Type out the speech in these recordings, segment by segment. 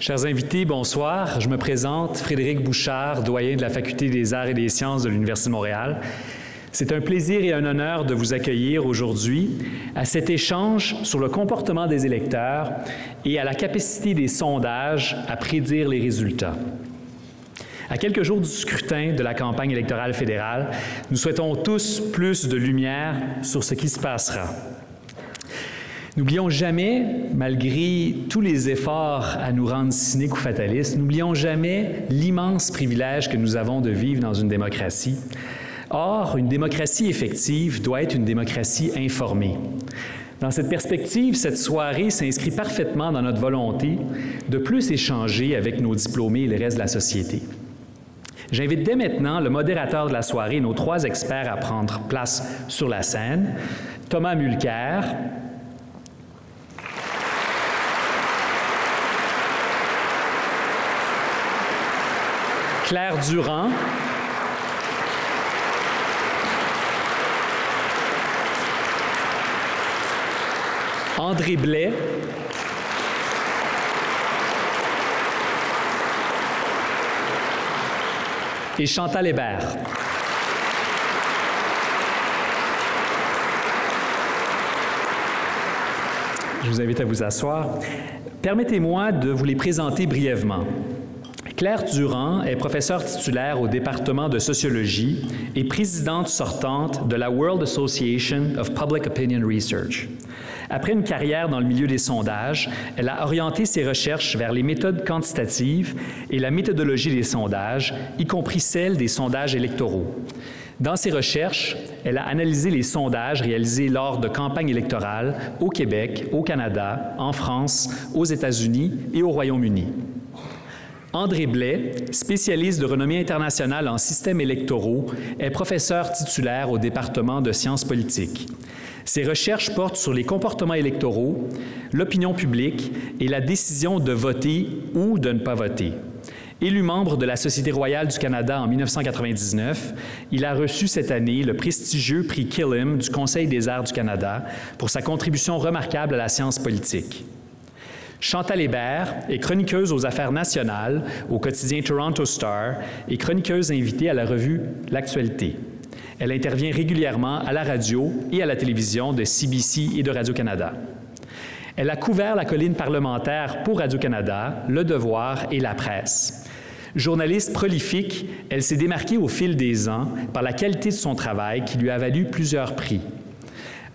Chers invités, bonsoir. Je me présente, Frédéric Bouchard, doyen de la Faculté des arts et des sciences de l'Université de Montréal. C'est un plaisir et un honneur de vous accueillir aujourd'hui à cet échange sur le comportement des électeurs et à la capacité des sondages à prédire les résultats. À quelques jours du scrutin de la campagne électorale fédérale, nous souhaitons tous plus de lumière sur ce qui se passera. N'oublions jamais, malgré tous les efforts à nous rendre cyniques ou fatalistes, n'oublions jamais l'immense privilège que nous avons de vivre dans une démocratie. Or, une démocratie effective doit être une démocratie informée. Dans cette perspective, cette soirée s'inscrit parfaitement dans notre volonté de plus échanger avec nos diplômés et le reste de la société. J'invite dès maintenant le modérateur de la soirée et nos trois experts à prendre place sur la scène. Thomas Mulcair, Claire Durand, André Blais, et Chantal Hébert. Je vous invite à vous asseoir. Permettez-moi de vous les présenter brièvement. Claire Durand est professeure titulaire au département de sociologie et présidente sortante de la World Association of Public Opinion Research. Après une carrière dans le milieu des sondages, elle a orienté ses recherches vers les méthodes quantitatives et la méthodologie des sondages, y compris celle des sondages électoraux. Dans ses recherches, elle a analysé les sondages réalisés lors de campagnes électorales au Québec, au Canada, en France, aux États-Unis et au Royaume-Uni. André Blais, spécialiste de renommée internationale en systèmes électoraux, est professeur titulaire au département de sciences politiques. Ses recherches portent sur les comportements électoraux, l'opinion publique et la décision de voter ou de ne pas voter. Élu membre de la Société royale du Canada en 1999, il a reçu cette année le prestigieux prix Killam du Conseil des arts du Canada pour sa contribution remarquable à la science politique. Chantal Hébert est chroniqueuse aux affaires nationales au quotidien Toronto Star et chroniqueuse invitée à la revue L'Actualité. Elle intervient régulièrement à la radio et à la télévision de CBC et de Radio-Canada. Elle a couvert la colline parlementaire pour Radio-Canada, Le Devoir et La Presse. Journaliste prolifique, elle s'est démarquée au fil des ans par la qualité de son travail qui lui a valu plusieurs prix.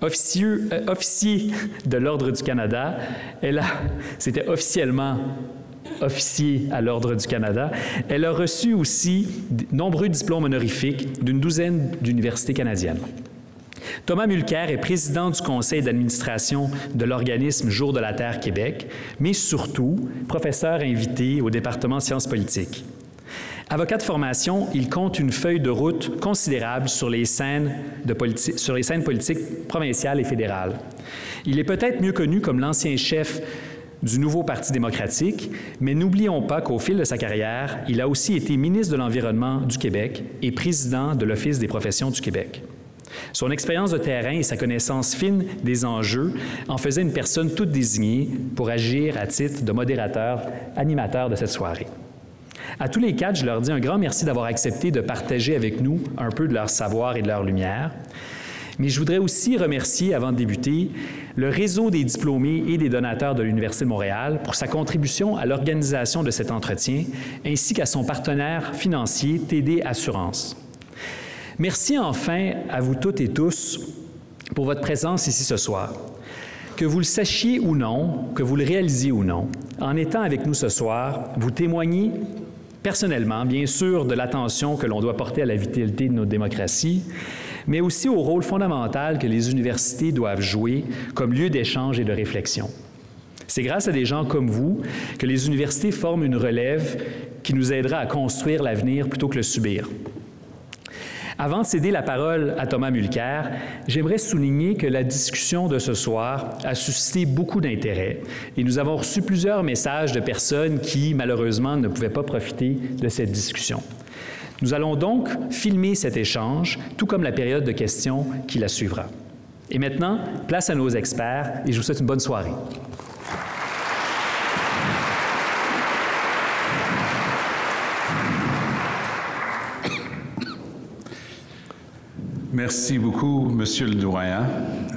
Officier de l'Ordre du Canada, c'était officiellement officier à l'Ordre du Canada, elle a reçu aussi de nombreux diplômes honorifiques d'une douzaine d'universités canadiennes. Thomas Mulcair est président du conseil d'administration de l'organisme Jour de la Terre Québec, mais surtout professeur invité au département sciences politiques. Avocat de formation, il compte une feuille de route considérable sur les scènes politiques provinciales et fédérales. Il est peut-être mieux connu comme l'ancien chef du nouveau Parti démocratique, mais n'oublions pas qu'au fil de sa carrière, il a aussi été ministre de l'Environnement du Québec et président de l'Office des professions du Québec. Son expérience de terrain et sa connaissance fine des enjeux en faisaient une personne toute désignée pour agir à titre de modérateur, animateur de cette soirée. À tous les quatre, je leur dis un grand merci d'avoir accepté de partager avec nous un peu de leur savoir et de leur lumière. Mais je voudrais aussi remercier, avant de débuter, le réseau des diplômés et des donateurs de l'Université de Montréal pour sa contribution à l'organisation de cet entretien, ainsi qu'à son partenaire financier, TD Assurance. Merci enfin à vous toutes et tous pour votre présence ici ce soir. Que vous le sachiez ou non, que vous le réalisiez ou non, en étant avec nous ce soir, vous témoignez personnellement, bien sûr, de l'attention que l'on doit porter à la vitalité de notre démocratie, mais aussi au rôle fondamental que les universités doivent jouer comme lieu d'échange et de réflexion. C'est grâce à des gens comme vous que les universités forment une relève qui nous aidera à construire l'avenir plutôt que le subir. Avant de céder la parole à Thomas Mulcair, j'aimerais souligner que la discussion de ce soir a suscité beaucoup d'intérêt et nous avons reçu plusieurs messages de personnes qui, malheureusement, ne pouvaient pas profiter de cette discussion. Nous allons donc filmer cet échange, tout comme la période de questions qui la suivra. Et maintenant, place à nos experts et je vous souhaite une bonne soirée. Merci beaucoup, Monsieur le doyen.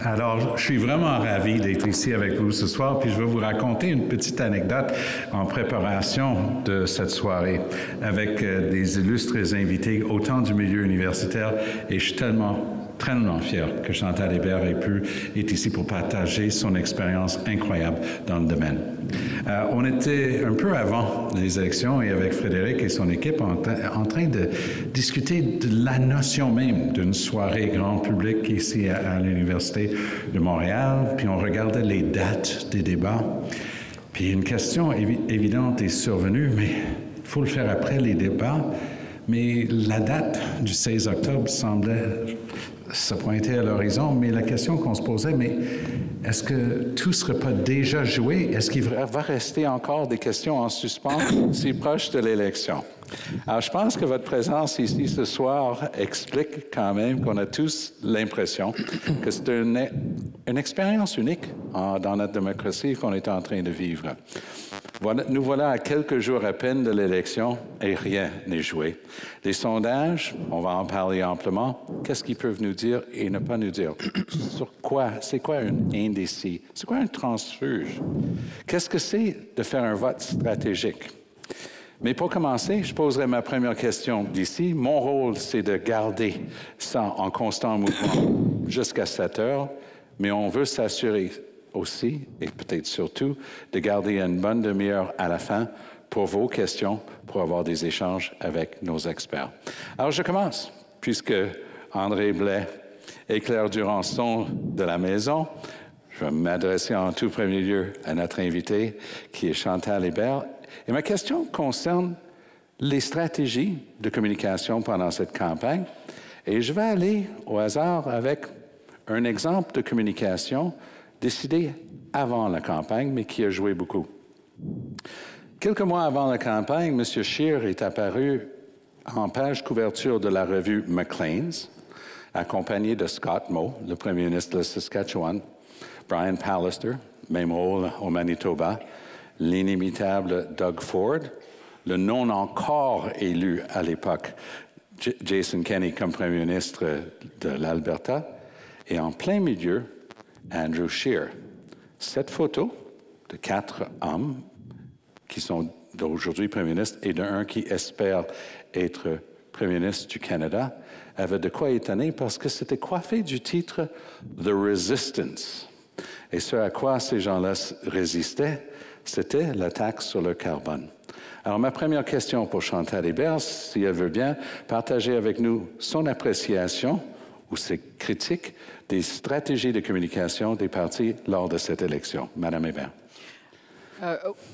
Alors, je suis vraiment ravi d'être ici avec vous ce soir, puis je vais vous raconter une petite anecdote en préparation de cette soirée avec des illustres invités, autant du milieu universitaire, et je suis tellement fier que Chantal Hébert est ici pour partager son expérience incroyable dans le domaine. On était un peu avant les élections et avec Frédéric et son équipe en train de discuter de la notion même d'une soirée grand public ici à l'Université de Montréal, puis on regardait les dates des débats. Puis une question évidente est survenue, mais il faut le faire après les débats. Mais la date du 16 octobre semblait se pointer à l'horizon, mais la question qu'on se posait, mais est-ce que tout ne serait pas déjà joué? Est-ce qu'il va rester encore des questions en suspens si proche de l'élection? Alors, je pense que votre présence ici ce soir explique quand même qu'on a tous l'impression que c'est une expérience unique dans notre démocratie qu'on est en train de vivre. Nous voilà à quelques jours à peine de l'élection et rien n'est joué. Les sondages, on va en parler amplement. Qu'est-ce qu'ils peuvent nous dire et ne pas nous dire? Sur quoi? C'est quoi un indécis? C'est quoi un transfuge? Qu'est-ce que c'est de faire un vote stratégique? Mais pour commencer, je poserai ma première question d'ici. Mon rôle, c'est de garder ça en constant mouvement jusqu'à 7 heures, mais on veut s'assurer aussi, et peut-être surtout, de garder une bonne demi-heure à la fin pour vos questions, pour avoir des échanges avec nos experts. Alors, je commence, puisque André Blais et Claire Durand sont de la maison. Je vais m'adresser en tout premier lieu à notre invité, qui est Chantal Hébert. Et ma question concerne les stratégies de communication pendant cette campagne. Et je vais aller au hasard avec un exemple de communication décidé avant la campagne, mais qui a joué beaucoup. Quelques mois avant la campagne, M. Scheer est apparu en page couverture de la revue Maclean's, accompagné de Scott Moe, le premier ministre de Saskatchewan, Brian Pallister, même rôle au Manitoba, l'inimitable Doug Ford, le non encore élu à l'époque Jason Kenney comme premier ministre de l'Alberta, et en plein milieu, Andrew Scheer. Cette photo de 4 hommes qui sont d'aujourd'hui premiers ministres et d'un qui espère être premier ministre du Canada avait de quoi étonner parce que c'était coiffé du titre « The Resistance ». Et ce à quoi ces gens-là résistaient, c'était la taxe sur le carbone. Alors, ma première question pour Chantal Hébert, si elle veut bien partager avec nous son appréciation ou ses critiques des stratégies de communication des partis lors de cette élection. Madame Hébert.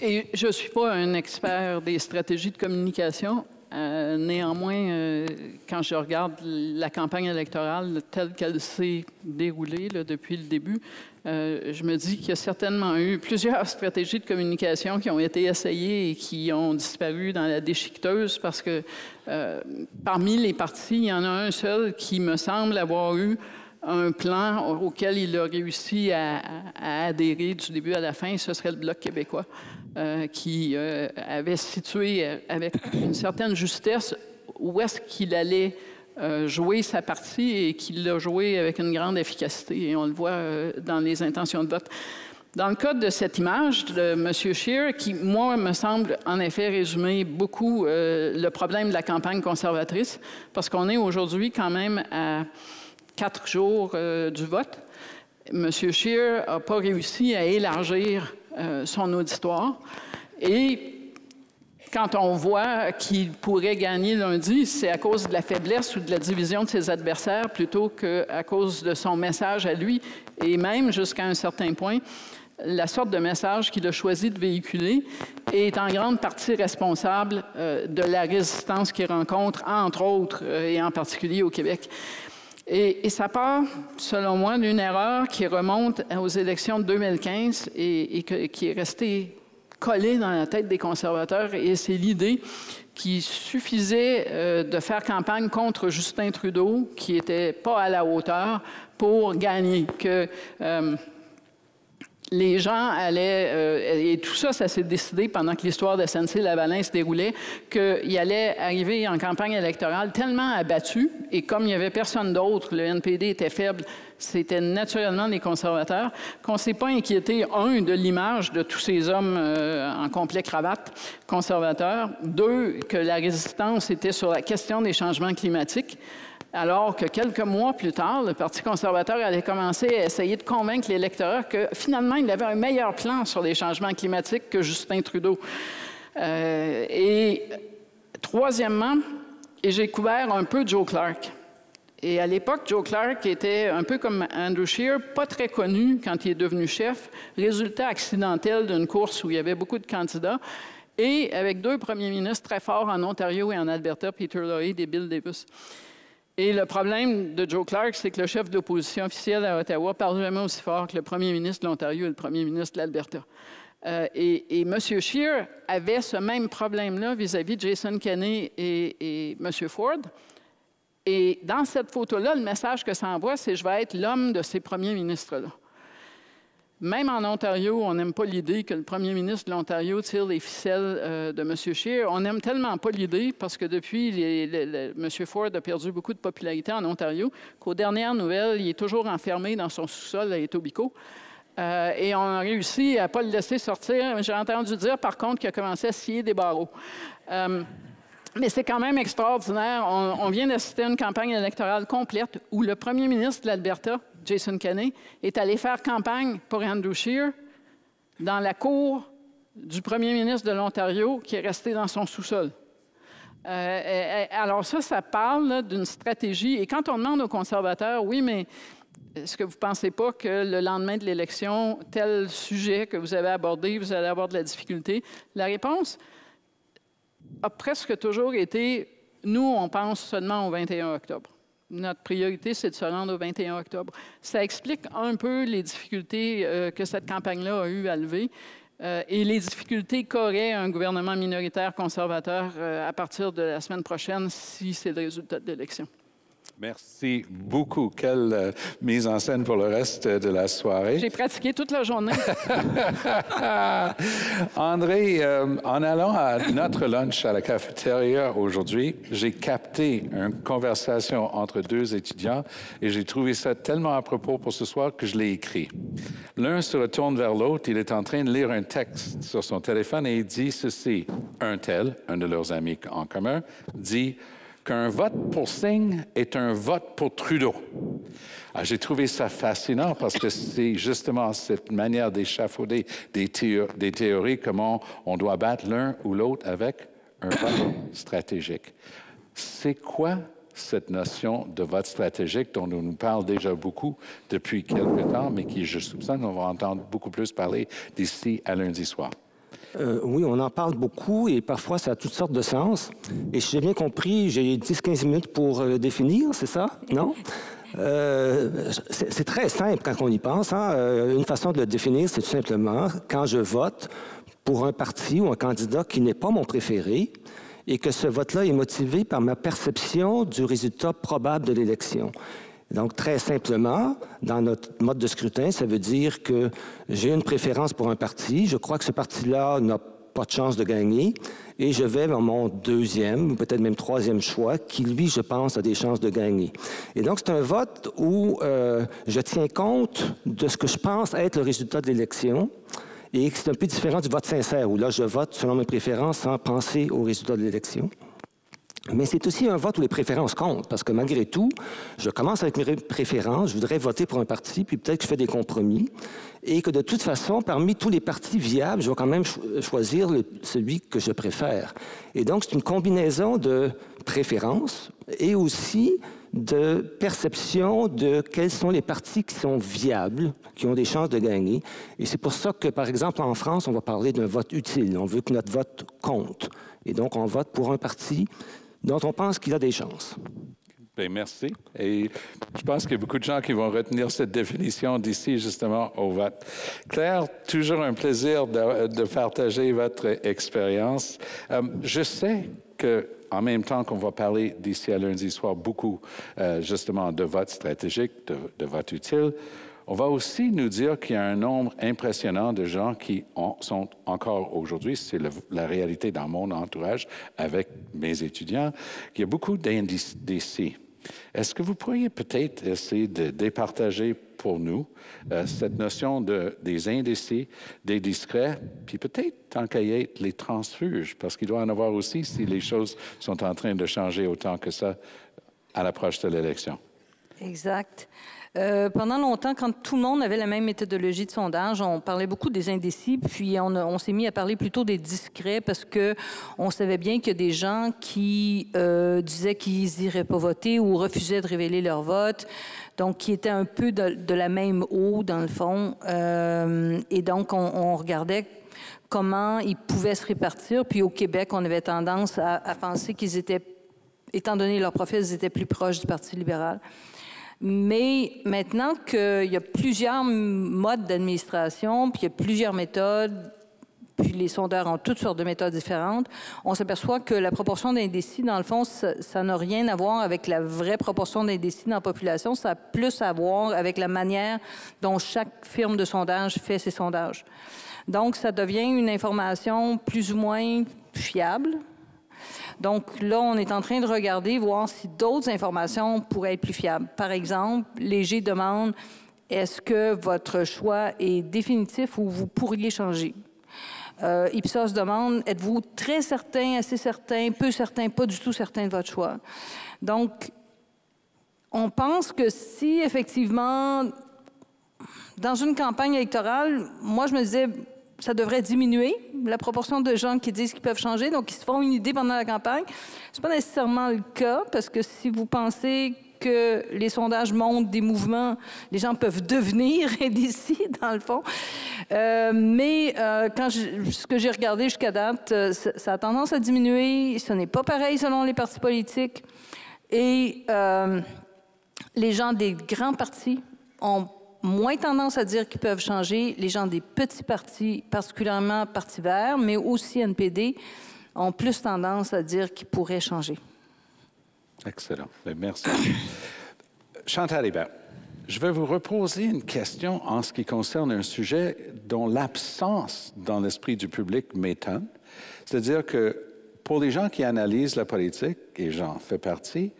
Et je ne suis pas un expert des stratégies de communication. Néanmoins, quand je regarde la campagne électorale telle qu'elle s'est déroulée là, depuis le début, je me dis qu'il y a certainement eu plusieurs stratégies de communication qui ont été essayées et qui ont disparu dans la déchiqueteuse parce que parmi les partis, il y en a un seul qui me semble avoir eu un plan auquel il a réussi à adhérer du début à la fin, ce serait le Bloc québécois, qui avait situé avec une certaine justesse où est-ce qu'il allait jouer sa partie et qu'il l'a joué avec une grande efficacité. Et on le voit dans les intentions de vote. Dans le cas de cette image de M. Scheer, qui, moi, me semble en effet résumer beaucoup le problème de la campagne conservatrice, parce qu'on est aujourd'hui quand même à 4 jours du vote. M. Scheer n'a pas réussi à élargir son auditoire. Et quand on voit qu'il pourrait gagner lundi, c'est à cause de la faiblesse ou de la division de ses adversaires plutôt qu'à cause de son message à lui. Et même, jusqu'à un certain point, la sorte de message qu'il a choisi de véhiculer est en grande partie responsable de la résistance qu'il rencontre, entre autres, et en particulier au Québec. Et ça part, selon moi, d'une erreur qui remonte aux élections de 2015 et qui est restée collée dans la tête des conservateurs. Et c'est l'idée qu'il suffisait de faire campagne contre Justin Trudeau, qui n'était pas à la hauteur, pour gagner. les gens allaient... et tout ça, ça s'est décidé pendant que l'histoire de SNC-Lavalin se déroulait, qu'il allait arriver en campagne électorale tellement abattu, et comme il n'y avait personne d'autre, le NPD était faible, c'était naturellement les conservateurs, qu'on ne s'est pas inquiété, de l'image de tous ces hommes en complet cravate conservateurs, 2, que la résistance était sur la question des changements climatiques, alors que quelques mois plus tard, le Parti conservateur allait commencer à essayer de convaincre l'électorat que finalement, il avait un meilleur plan sur les changements climatiques que Justin Trudeau. Et troisièmement, j'ai couvert un peu Joe Clark. Et à l'époque, Joe Clark était un peu comme Andrew Scheer, pas très connu quand il est devenu chef, résultat accidentel d'une course où il y avait beaucoup de candidats, et avec 2 premiers ministres très forts en Ontario et en Alberta, Peter Lougheed et Bill Davis. Et le problème de Joe Clark, c'est que le chef de l'opposition officielle à Ottawa parle jamais aussi fort que le premier ministre de l'Ontario et le premier ministre de l'Alberta. Et M. Scheer avait ce même problème-là vis-à-vis de Jason Kenney et M. Ford. Et dans cette photo-là, le message que ça envoie, c'est « je vais être l'homme de ces premiers ministres-là ». Même en Ontario, on n'aime pas l'idée que le premier ministre de l'Ontario tire les ficelles de M. Scheer. On n'aime tellement pas l'idée, parce que depuis, M. Ford a perdu beaucoup de popularité en Ontario, qu'aux dernières nouvelles, il est toujours enfermé dans son sous-sol à Etobicoke. Et on a réussi à ne pas le laisser sortir. J'ai entendu dire, par contre, qu'il a commencé à scier des barreaux. Mais c'est quand même extraordinaire. On vient d'assister à une campagne électorale complète où le premier ministre de l'Alberta, Jason Kenney, est allé faire campagne pour Andrew Scheer dans la cour du premier ministre de l'Ontario qui est resté dans son sous-sol. Alors ça parle d'une stratégie. Et quand on demande aux conservateurs, oui, mais est-ce que vous ne pensez pas que le lendemain de l'élection, tel sujet que vous avez abordé, vous allez avoir de la difficulté? La réponse a presque toujours été, nous, on pense seulement au 21 octobre. Notre priorité, c'est de se rendre au 21 octobre. Ça explique un peu les difficultés que cette campagne-là a eu à lever et les difficultés qu'aurait un gouvernement minoritaire conservateur à partir de la semaine prochaine si c'est le résultat de l'élection. Merci beaucoup. Quelle mise en scène pour le reste de la soirée. J'ai pratiqué toute la journée. André, en allant à notre lunch à la cafétéria aujourd'hui, j'ai capté une conversation entre 2 étudiants et j'ai trouvé ça tellement à propos pour ce soir que je l'ai écrit. L'un se retourne vers l'autre, il est en train de lire un texte sur son téléphone et il dit ceci. Un tel, un de leurs amis en commun, dit qu'un vote pour Singh est un vote pour Trudeau. J'ai trouvé ça fascinant parce que c'est justement cette manière d'échafauder des théories, comment on doit battre l'un ou l'autre avec un vote stratégique. C'est quoi cette notion de vote stratégique dont on nous parle déjà beaucoup depuis quelque temps, mais qui, je soupçonne, on va entendre beaucoup plus parler d'ici à lundi soir? Oui, on en parle beaucoup et parfois ça a toutes sortes de sens. Et si j'ai bien compris, j'ai 10-15 minutes pour définir, c'est ça? Non? C'est très simple quand on y pense. Hein? Une façon de le définir, c'est tout simplement quand je vote pour un parti ou un candidat qui n'est pas mon préféré et que ce vote-là est motivé par ma perception du résultat probable de l'élection. Donc, très simplement, dans notre mode de scrutin, ça veut dire que j'ai une préférence pour un parti. Je crois que ce parti-là n'a pas de chance de gagner. Et je vais vers mon 2e ou peut-être même 3e choix qui, lui, je pense, a des chances de gagner. Et donc, c'est un vote où je tiens compte de ce que je pense être le résultat de l'élection. Et c'est un peu différent du vote sincère, où là, je vote selon mes préférences sans penser au résultat de l'élection. Mais c'est aussi un vote où les préférences comptent, parce que malgré tout, je commence avec mes préférences, je voudrais voter pour un parti, puis peut-être que je fais des compromis, et que de toute façon, parmi tous les partis viables, je vais quand même choisir celui que je préfère. Et donc, c'est une combinaison de préférences et aussi de perception de quels sont les partis qui sont viables, qui ont des chances de gagner. Et c'est pour ça que, par exemple, en France, on va parler d'un vote utile. On veut que notre vote compte. Et donc, on vote pour un parti dont on pense qu'il a des chances. Bien, merci. Et je pense qu'il y a beaucoup de gens qui vont retenir cette définition d'ici, justement, au vote. Claire, toujours un plaisir de partager votre expérience. Je sais qu'en même temps qu'on va parler d'ici à lundi soir beaucoup, justement, de vote stratégique, de vote utile, On va aussi nous dire qu'il y a un nombre impressionnant de gens qui sont encore aujourd'hui, c'est la réalité dans mon entourage avec mes étudiants, qu'il y a beaucoup d'indécis. Est-ce que vous pourriez peut-être essayer de départager pour nous cette notion des indécis, des discrets, puis peut-être, tant qu'à y être, les transfuges, parce qu'il doit en avoir aussi si les choses sont en train de changer autant que ça à l'approche de l'élection. Exact. Pendant longtemps, quand tout le monde avait la même méthodologie de sondage, on parlait beaucoup des indécis, puis on s'est mis à parler plutôt des discrets parce que on savait bien qu'il y a des gens qui disaient qu'ils n'iraient pas voter ou refusaient de révéler leur vote, donc qui étaient un peu de la même eau, dans le fond. Et donc, on regardait comment ils pouvaient se répartir. Puis au Québec, on avait tendance à penser qu'ils étaient, étant donné leur profil, ils étaient plus proches du Parti libéral. Mais maintenant qu'il y a plusieurs modes d'administration, puis il y a plusieurs méthodes, puis les sondeurs ont toutes sortes de méthodes différentes, on s'aperçoit que la proportion d'indécis, dans le fond, ça n'a rien à voir avec la vraie proportion d'indécis dans la population, ça a plus à voir avec la manière dont chaque firme de sondage fait ses sondages. Donc, ça devient une information plus ou moins fiable. Donc là, on est en train de regarder, voir si d'autres informations pourraient être plus fiables. Par exemple, Léger demande, est-ce que votre choix est définitif ou vous pourriez changer? Ipsos demande, êtes-vous très certain, assez certain, peu certain, pas du tout certain de votre choix? Donc, on pense que si, effectivement, dans une campagne électorale, moi, je me disais, ça devrait diminuer, la proportion de gens qui disent qu'ils peuvent changer, donc ils se font une idée pendant la campagne. Ce n'est pas nécessairement le cas, parce que si vous pensez que les sondages montrent des mouvements, les gens peuvent devenir indécis, dans le fond. Ce que j'ai regardé jusqu'à date, ça a tendance à diminuer. Ce n'est pas pareil selon les partis politiques. Et les gens des grands partis ont moins tendance à dire qu'ils peuvent changer. Les gens des petits partis, particulièrement Parti vert, mais aussi NPD, ont plus tendance à dire qu'ils pourraient changer. Excellent. Merci. Chantal Hébert, je vais vous reposer une question en ce qui concerne un sujet dont l'absence dans l'esprit du public m'étonne. C'est-à-dire que pour les gens qui analysent la politique, et j'en fais partie,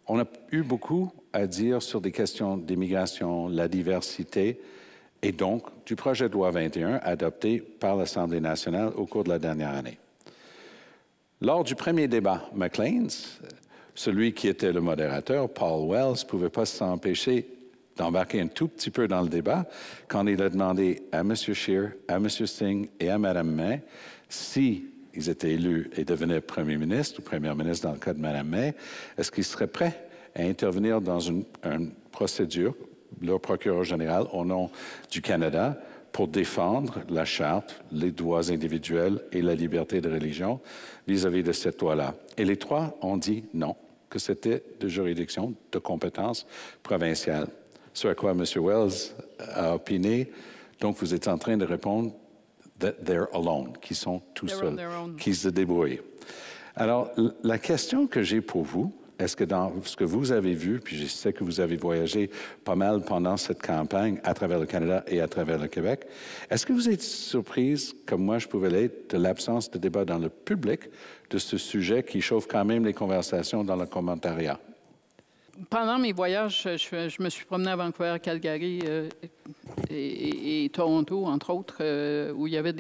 on a eu beaucoup à dire sur des questions d'immigration, la diversité, et donc du projet de loi 21 adopté par l'Assemblée nationale au cours de la dernière année. Lors du premier débat McLean's, celui qui était le modérateur, Paul Wells, ne pouvait pas s'empêcher d'embarquer un tout petit peu dans le débat quand il a demandé à M. Scheer, à M. Singh et à Mme May si ils étaient élus et devenaient premier ministre ou première ministre dans le cas de Mme May, est-ce qu'ils seraient prêts à intervenir dans une procédure, leur procureur général, au nom du Canada, pour défendre la Charte, les droits individuels et la liberté de religion vis-à-vis de cette loi-là. Et les trois ont dit non, que c'était de juridiction, de compétence provinciale. Ce à quoi M. Wells a opiné, donc vous êtes en train de répondre that they're alone, qu'ils sont tout seuls, qu'ils se débrouillent. Alors, la question que j'ai pour vous, est-ce que dans ce que vous avez vu, puis je sais que vous avez voyagé pas mal pendant cette campagne à travers le Canada et à travers le Québec, est-ce que vous êtes surprise, comme moi je pouvais l'être, de l'absence de débat dans le public de ce sujet qui chauffe quand même les conversations dans le commentariat? Pendant mes voyages, je me suis promené à Vancouver, Calgary et Toronto, entre autres, où il y avait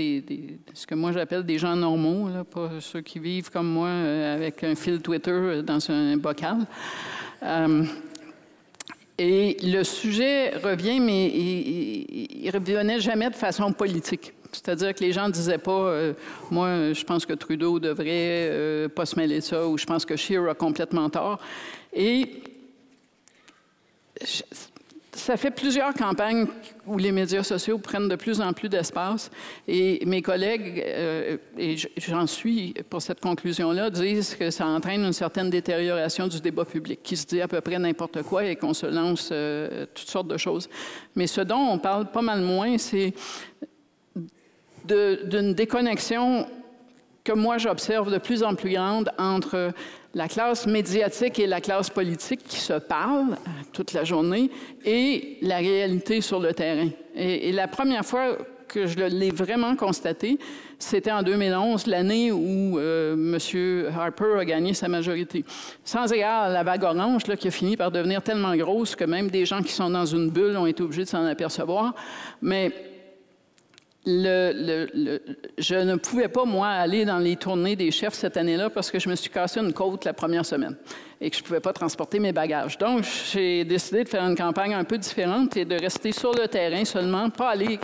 ce que moi j'appelle des gens normaux, là, pas ceux qui vivent comme moi avec un fil Twitter dans un bocal. Et le sujet revient, mais il ne revenait jamais de façon politique. C'est-à-dire que les gens ne disaient pas moi, je pense que Trudeau devrait pas se mêler de ça, ou je pense que Scheer a complètement tort. Et ça fait plusieurs campagnes où les médias sociaux prennent de plus en plus d'espace. Et mes collègues, et j'en suis pour cette conclusion-là, disent que ça entraîne une certaine détérioration du débat public, qui se dit à peu près n'importe quoi et qu'on se lance toutes sortes de choses. Mais ce dont on parle pas mal moins, c'est d'une déconnexion que moi j'observe de plus en plus grande entre la classe médiatique et la classe politique qui se parlent toute la journée et la réalité sur le terrain. Et la première fois que je l'ai vraiment constaté, c'était en 2011, l'année où M. Harper a gagné sa majorité. Sans égard à la vague orange, là, qui a fini par devenir tellement grosse que même des gens qui sont dans une bulle ont été obligés de s'en apercevoir. Mais je ne pouvais pas, moi, aller dans les tournées des chefs cette année-là parce que je me suis cassé une côte la première semaine et que je ne pouvais pas transporter mes bagages. Donc, j'ai décidé de faire une campagne un peu différente et de rester sur le terrain seulement, pas aller,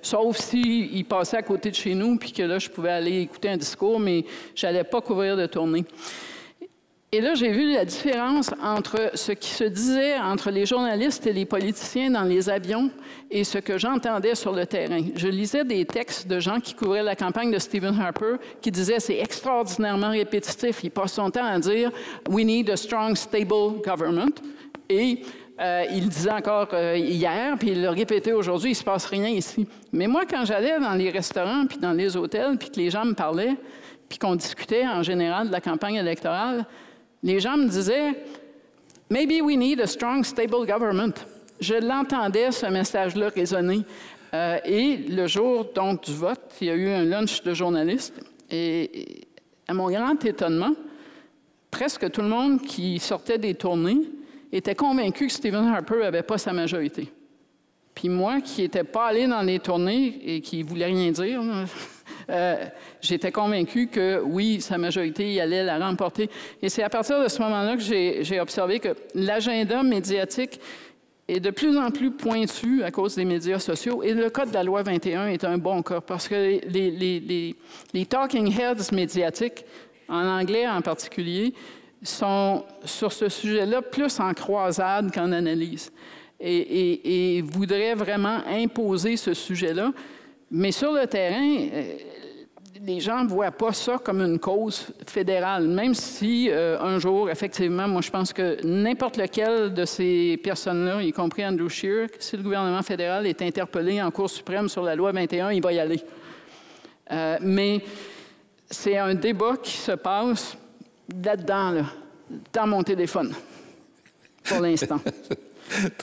sauf s'ils passaient à côté de chez nous, puis que là, je pouvais aller écouter un discours, mais je n'allais pas couvrir de tournée. Et là, j'ai vu la différence entre ce qui se disait entre les journalistes et les politiciens dans les avions et ce que j'entendais sur le terrain. Je lisais des textes de gens qui couvraient la campagne de Stephen Harper qui disaient « c'est extraordinairement répétitif ». Il passe son temps à dire « we need a strong, stable government ». Et il le disait encore hier, puis il l'a répété aujourd'hui, il ne se passe rien ici. Mais moi, quand j'allais dans les restaurants, puis dans les hôtels, puis que les gens me parlaient, puis qu'on discutait en général de la campagne électorale, les gens me disaient « Maybe we need a strong, stable government ». Je l'entendais, ce message-là, résonner. Et le jour donc, du vote, il y a eu un lunch de journalistes. Et à mon grand étonnement, presque tout le monde qui sortait des tournées était convaincu que Stephen Harper n'avait pas sa majorité. Puis moi, qui n'étais pas allé dans les tournées et qui ne voulais rien dire, j'étais convaincu que, oui, sa majorité, il allait la remporter. Et c'est à partir de ce moment-là que j'ai observé que l'agenda médiatique est de plus en plus pointu à cause des médias sociaux. Et le cas de la loi 21 est un bon cas, parce que les talking heads médiatiques, en anglais en particulier, sont sur ce sujet-là plus en croisade qu'en analyse. Et voudraient vraiment imposer ce sujet-là. Mais sur le terrain, les gens ne voient pas ça comme une cause fédérale, même si un jour, effectivement, moi je pense que n'importe lequel de ces personnes-là, y compris Andrew Scheer, si le gouvernement fédéral est interpellé en Cour suprême sur la loi 21, il va y aller. Mais c'est un débat qui se passe là-dedans, là, dans mon téléphone, pour l'instant.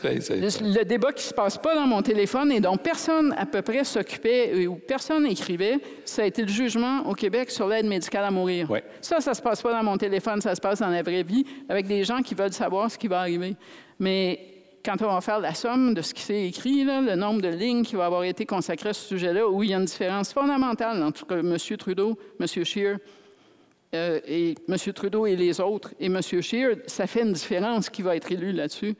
Le débat qui ne se passe pas dans mon téléphone et dont personne à peu près s'occupait ou personne n'écrivait, ça a été le jugement au Québec sur l'aide médicale à mourir. Oui. Ça ne se passe pas dans mon téléphone, ça se passe dans la vraie vie avec des gens qui veulent savoir ce qui va arriver. Mais quand on va faire la somme de ce qui s'est écrit, là, le nombre de lignes qui va avoir été consacrées à ce sujet-là, où il y a une différence fondamentale entre M. Trudeau, M. Scheer et M. Trudeau et les autres, et M. Scheer, ça fait une différence qui va être élu là-dessus.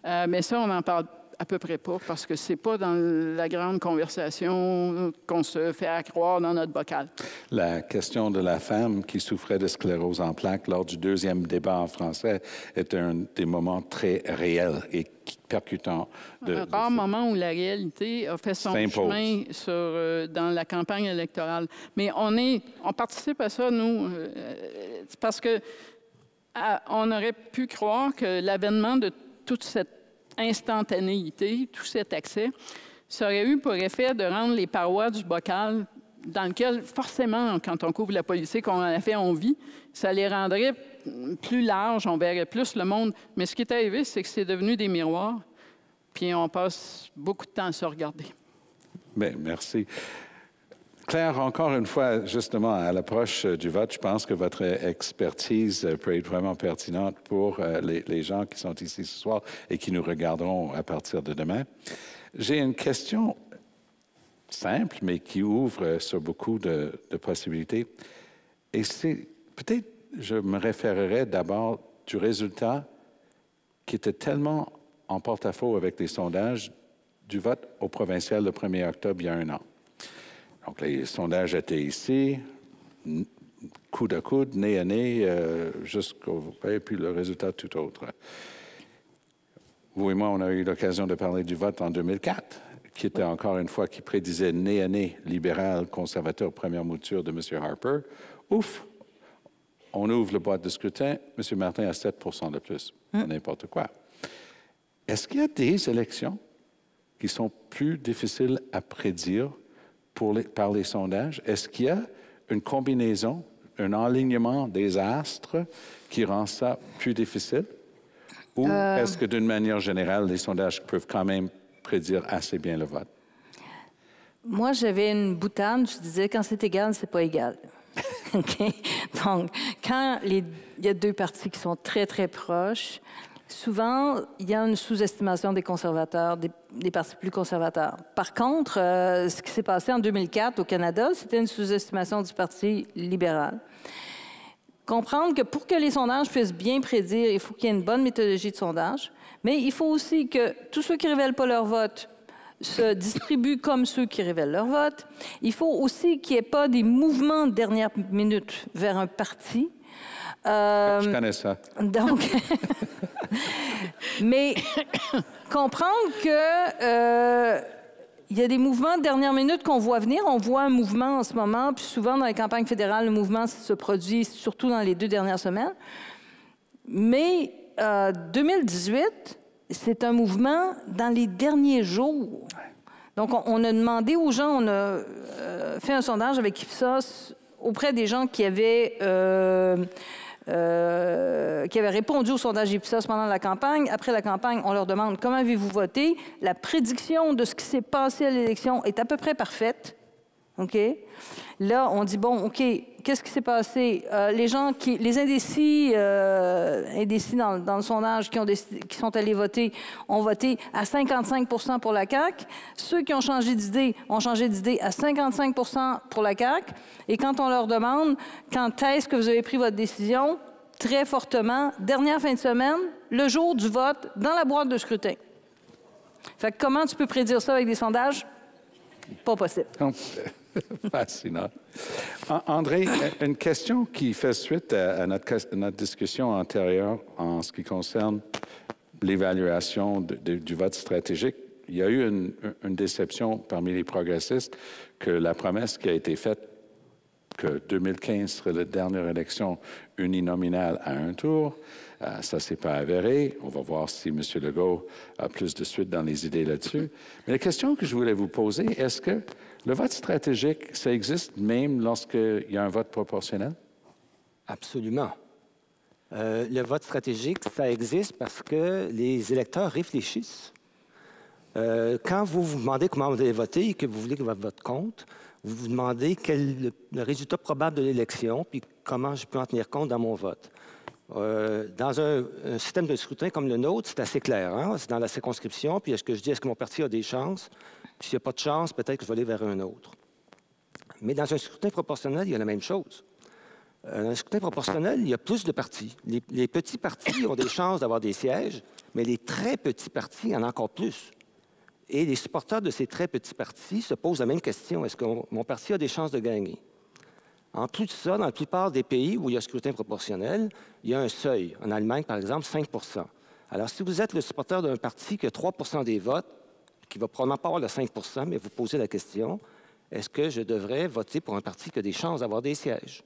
Mais ça, on n'en parle à peu près pas parce que c'est pas dans la grande conversation qu'on se fait accroire dans notre bocal. La question de la femme qui souffrait de sclérose en plaques lors du deuxième débat en français est un des moments très réels et percutants. Un rare moment où la réalité a fait son chemin dans la campagne électorale. Mais on participe à ça, nous, parce que on aurait pu croire que l'avènement de toute cette instantanéité, tout cet accès, ça aurait eu pour effet de rendre les parois du bocal dans lequel, forcément, quand on couvre la politique, on vit, ça les rendrait plus larges, on verrait plus le monde. Mais ce qui est arrivé, c'est que c'est devenu des miroirs, puis on passe beaucoup de temps à se regarder. Bien, merci. Claire, encore une fois, justement, à l'approche du vote, je pense que votre expertise peut être vraiment pertinente pour les gens qui sont ici ce soir et qui nous regarderont à partir de demain. J'ai une question simple, mais qui ouvre sur beaucoup de possibilités. Et c'est peut-être, je me référerai d'abord du résultat qui était tellement en porte-à-faux avec les sondages du vote au provincial le 1er octobre, il y a un an. Donc, les sondages étaient ici, coude à coude, nez à nez, et puis le résultat tout autre. Vous et moi, on a eu l'occasion de parler du vote en 2004, qui était encore une fois, qui prédisait nez à nez, libéral, conservateur, première mouture de M. Harper. Ouf! On ouvre le boîte de scrutin, M. Martin a 7 % de plus, n'importe quoi. Est-ce qu'il y a des élections qui sont plus difficiles à prédire par les sondages? Est-ce qu'il y a une combinaison un alignement des astres qui rend ça plus difficile? Ou est-ce que d'une manière générale, les sondages peuvent quand même prédire assez bien le vote? Moi, j'avais une boutade, je disais, quand c'est égal, c'est pas égal. Okay? Donc, quand il y a deux partis qui sont très, très proches, souvent, il y a une sous-estimation des conservateurs, des partis plus conservateurs. Par contre, ce qui s'est passé en 2004 au Canada, c'était une sous-estimation du Parti libéral. Comprendre que pour que les sondages puissent bien prédire, il faut qu'il y ait une bonne méthodologie de sondage, mais il faut aussi que tous ceux qui ne révèlent pas leur vote se distribuent comme ceux qui révèlent leur vote. Il faut aussi qu'il n'y ait pas des mouvements de dernière minute vers un parti. Je connais ça. Donc, mais comprendre que il y a des mouvements de dernière minute qu'on voit venir. On voit un mouvement en ce moment, puis souvent dans les campagnes fédérales, le mouvement se produit surtout dans les 2 dernières semaines. Mais 2018, c'est un mouvement dans les derniers jours. Donc, on a demandé aux gens, on a fait un sondage avec Ipsos auprès des gens qui avaient répondu au sondage Ipsos pendant la campagne. Après la campagne, on leur demande comment avez-vous voté. La prédiction de ce qui s'est passé à l'élection est à peu près parfaite. OK? Là, on dit, bon, OK, qu'est-ce qui s'est passé? Les indécis, dans le sondage qui sont allés voter ont voté à 55 % pour la CAQ. Ceux qui ont changé d'idée à 55 % pour la CAQ. Et quand on leur demande quand est-ce que vous avez pris votre décision, très fortement, dernière fin de semaine, le jour du vote, dans la boîte de scrutin. Fait que comment tu peux prédire ça avec des sondages? Pas possible. Fascinant. André, une question qui fait suite à notre discussion antérieure en ce qui concerne l'évaluation du vote stratégique. Il y a eu une déception parmi les progressistes que la promesse qui a été faite que 2015 serait la dernière élection uninominale à un tour, ça ne s'est pas avéré. On va voir si M. Legault a plus de suite dans les idées là-dessus. Mais la question que je voulais vous poser, est-ce que le vote stratégique, ça existe même lorsqu'il y a un vote proportionnel? Absolument. Le vote stratégique, ça existe parce que les électeurs réfléchissent. Quand vous vous demandez comment vous allez voter et que vous voulez que votre vote compte, vous vous demandez quel est le résultat probable de l'élection, puis comment je peux en tenir compte dans mon vote. Dans un système de scrutin comme le nôtre, c'est assez clair. Hein? C'est dans la circonscription, puis est-ce que je dis, est-ce que mon parti a des chances? Puis s'il n'y a pas de chance, peut-être que je vais aller vers un autre. Mais dans un scrutin proportionnel, il y a la même chose. Dans un scrutin proportionnel, il y a plus de partis. Les petits partis ont des chances d'avoir des sièges, mais les très petits partis, il y en a encore plus. Et les supporters de ces très petits partis se posent la même question. Est-ce que mon parti a des chances de gagner? En plus de ça, dans la plupart des pays où il y a scrutin proportionnel, il y a un seuil. En Allemagne, par exemple, 5 % Alors, si vous êtes le supporter d'un parti qui a 3 % des votes, qui ne va probablement pas avoir le 5 % mais vous posez la question, est-ce que je devrais voter pour un parti qui a des chances d'avoir des sièges?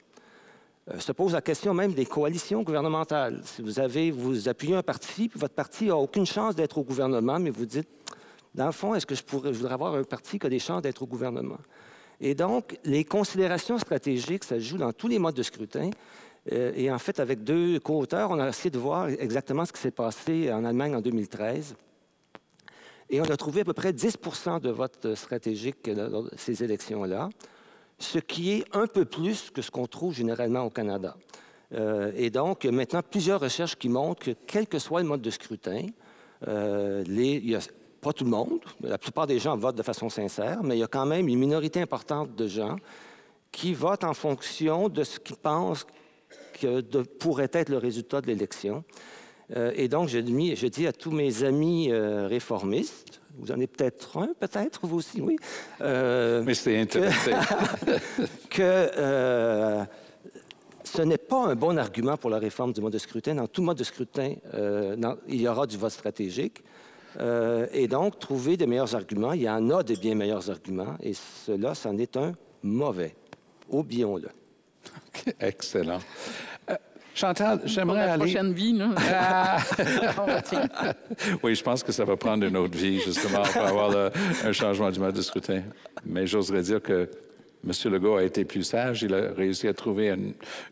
Se pose la question même des coalitions gouvernementales. Si vous appuyez un parti, puis votre parti n'a aucune chance d'être au gouvernement, mais vous dites, dans le fond, est-ce que je voudrais avoir un parti qui a des chances d'être au gouvernement? Et donc, les considérations stratégiques, ça se joue dans tous les modes de scrutin. Et en fait, avec 2 co-auteurs, on a essayé de voir exactement ce qui s'est passé en Allemagne en 2013. Et on a trouvé à peu près 10 % de votes stratégiques dans ces élections-là, ce qui est un peu plus que ce qu'on trouve généralement au Canada. Et donc, maintenant, plusieurs recherches qui montrent que, quel que soit le mode de scrutin, il y a pas tout le monde, la plupart des gens votent de façon sincère, mais il y a quand même une minorité importante de gens qui votent en fonction de ce qu'ils pensent que pourrait être le résultat de l'élection. Et donc, je dis à tous mes amis réformistes, vous en avez peut-être un, peut-être, vous aussi, oui. Mais c'est intéressant. que ce n'est pas un bon argument pour la réforme du mode de scrutin. Dans tout mode de scrutin, il y aura du vote stratégique. Et donc, trouver des meilleurs arguments, il y en a des bien meilleurs arguments, et cela, c'en est un mauvais. Oublions-le. Excellent. Chantal, j'aimerais aller... Pour la prochaine vie, là. Oui, je pense que ça va prendre une autre vie, justement, pour avoir un changement du mode de scrutin. Mais j'oserais dire que M. Legault a été plus sage. Il a réussi à trouver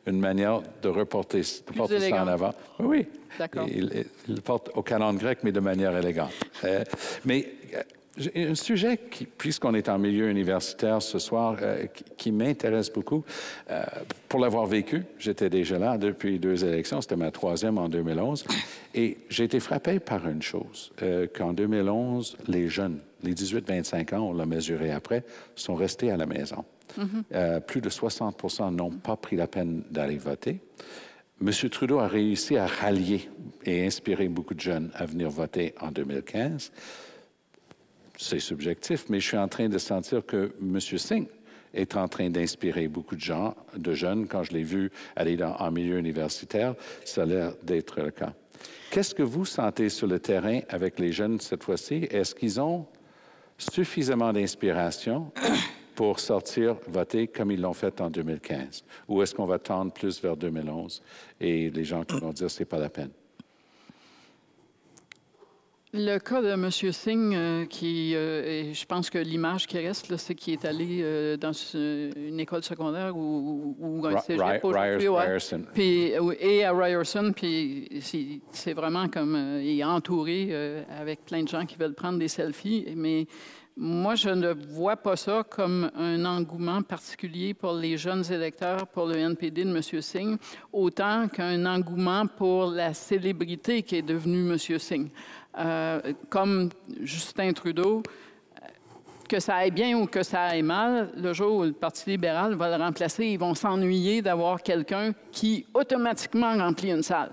une manière de reporter ça en avant. Oui. D'accord. Il le porte au calendrier grec, mais de manière élégante. Mais un sujet, puisqu'on est en milieu universitaire ce soir, qui m'intéresse beaucoup, pour l'avoir vécu, j'étais déjà là depuis 2 élections, c'était ma 3e en 2011, et j'ai été frappé par une chose, qu'en 2011, les jeunes, les 18-25 ans, on l'a mesuré après, sont restés à la maison. Plus de 60% n'ont pas pris la peine d'aller voter. M. Trudeau a réussi à rallier et inspirer beaucoup de jeunes à venir voter en 2015. C'est subjectif, mais je suis en train de sentir que M. Singh est en train d'inspirer beaucoup de jeunes. Quand je l'ai vu aller en milieu universitaire, ça a l'air d'être le cas. Qu'est-ce que vous sentez sur le terrain avec les jeunes cette fois-ci? Est-ce qu'ils ont suffisamment d'inspiration pour sortir voter comme ils l'ont fait en 2015? Ou est-ce qu'on va tendre plus vers 2011 et les gens qui vont dire c'est pas la peine? Le cas de M. Singh, je pense que l'image qui reste, c'est qu'il est allé dans une école secondaire ou un cégep Ryerson. Et à Ryerson, puis c'est vraiment comme il est entouré avec plein de gens qui veulent prendre des selfies, mais moi, je ne vois pas ça comme un engouement particulier pour les jeunes électeurs pour le NPD de M. Singh, autant qu'un engouement pour la célébrité qui est devenue M. Singh. Comme Justin Trudeau, que ça aille bien ou que ça aille mal, le jour où le Parti libéral va le remplacer, ils vont s'ennuyer d'avoir quelqu'un qui automatiquement remplit une salle.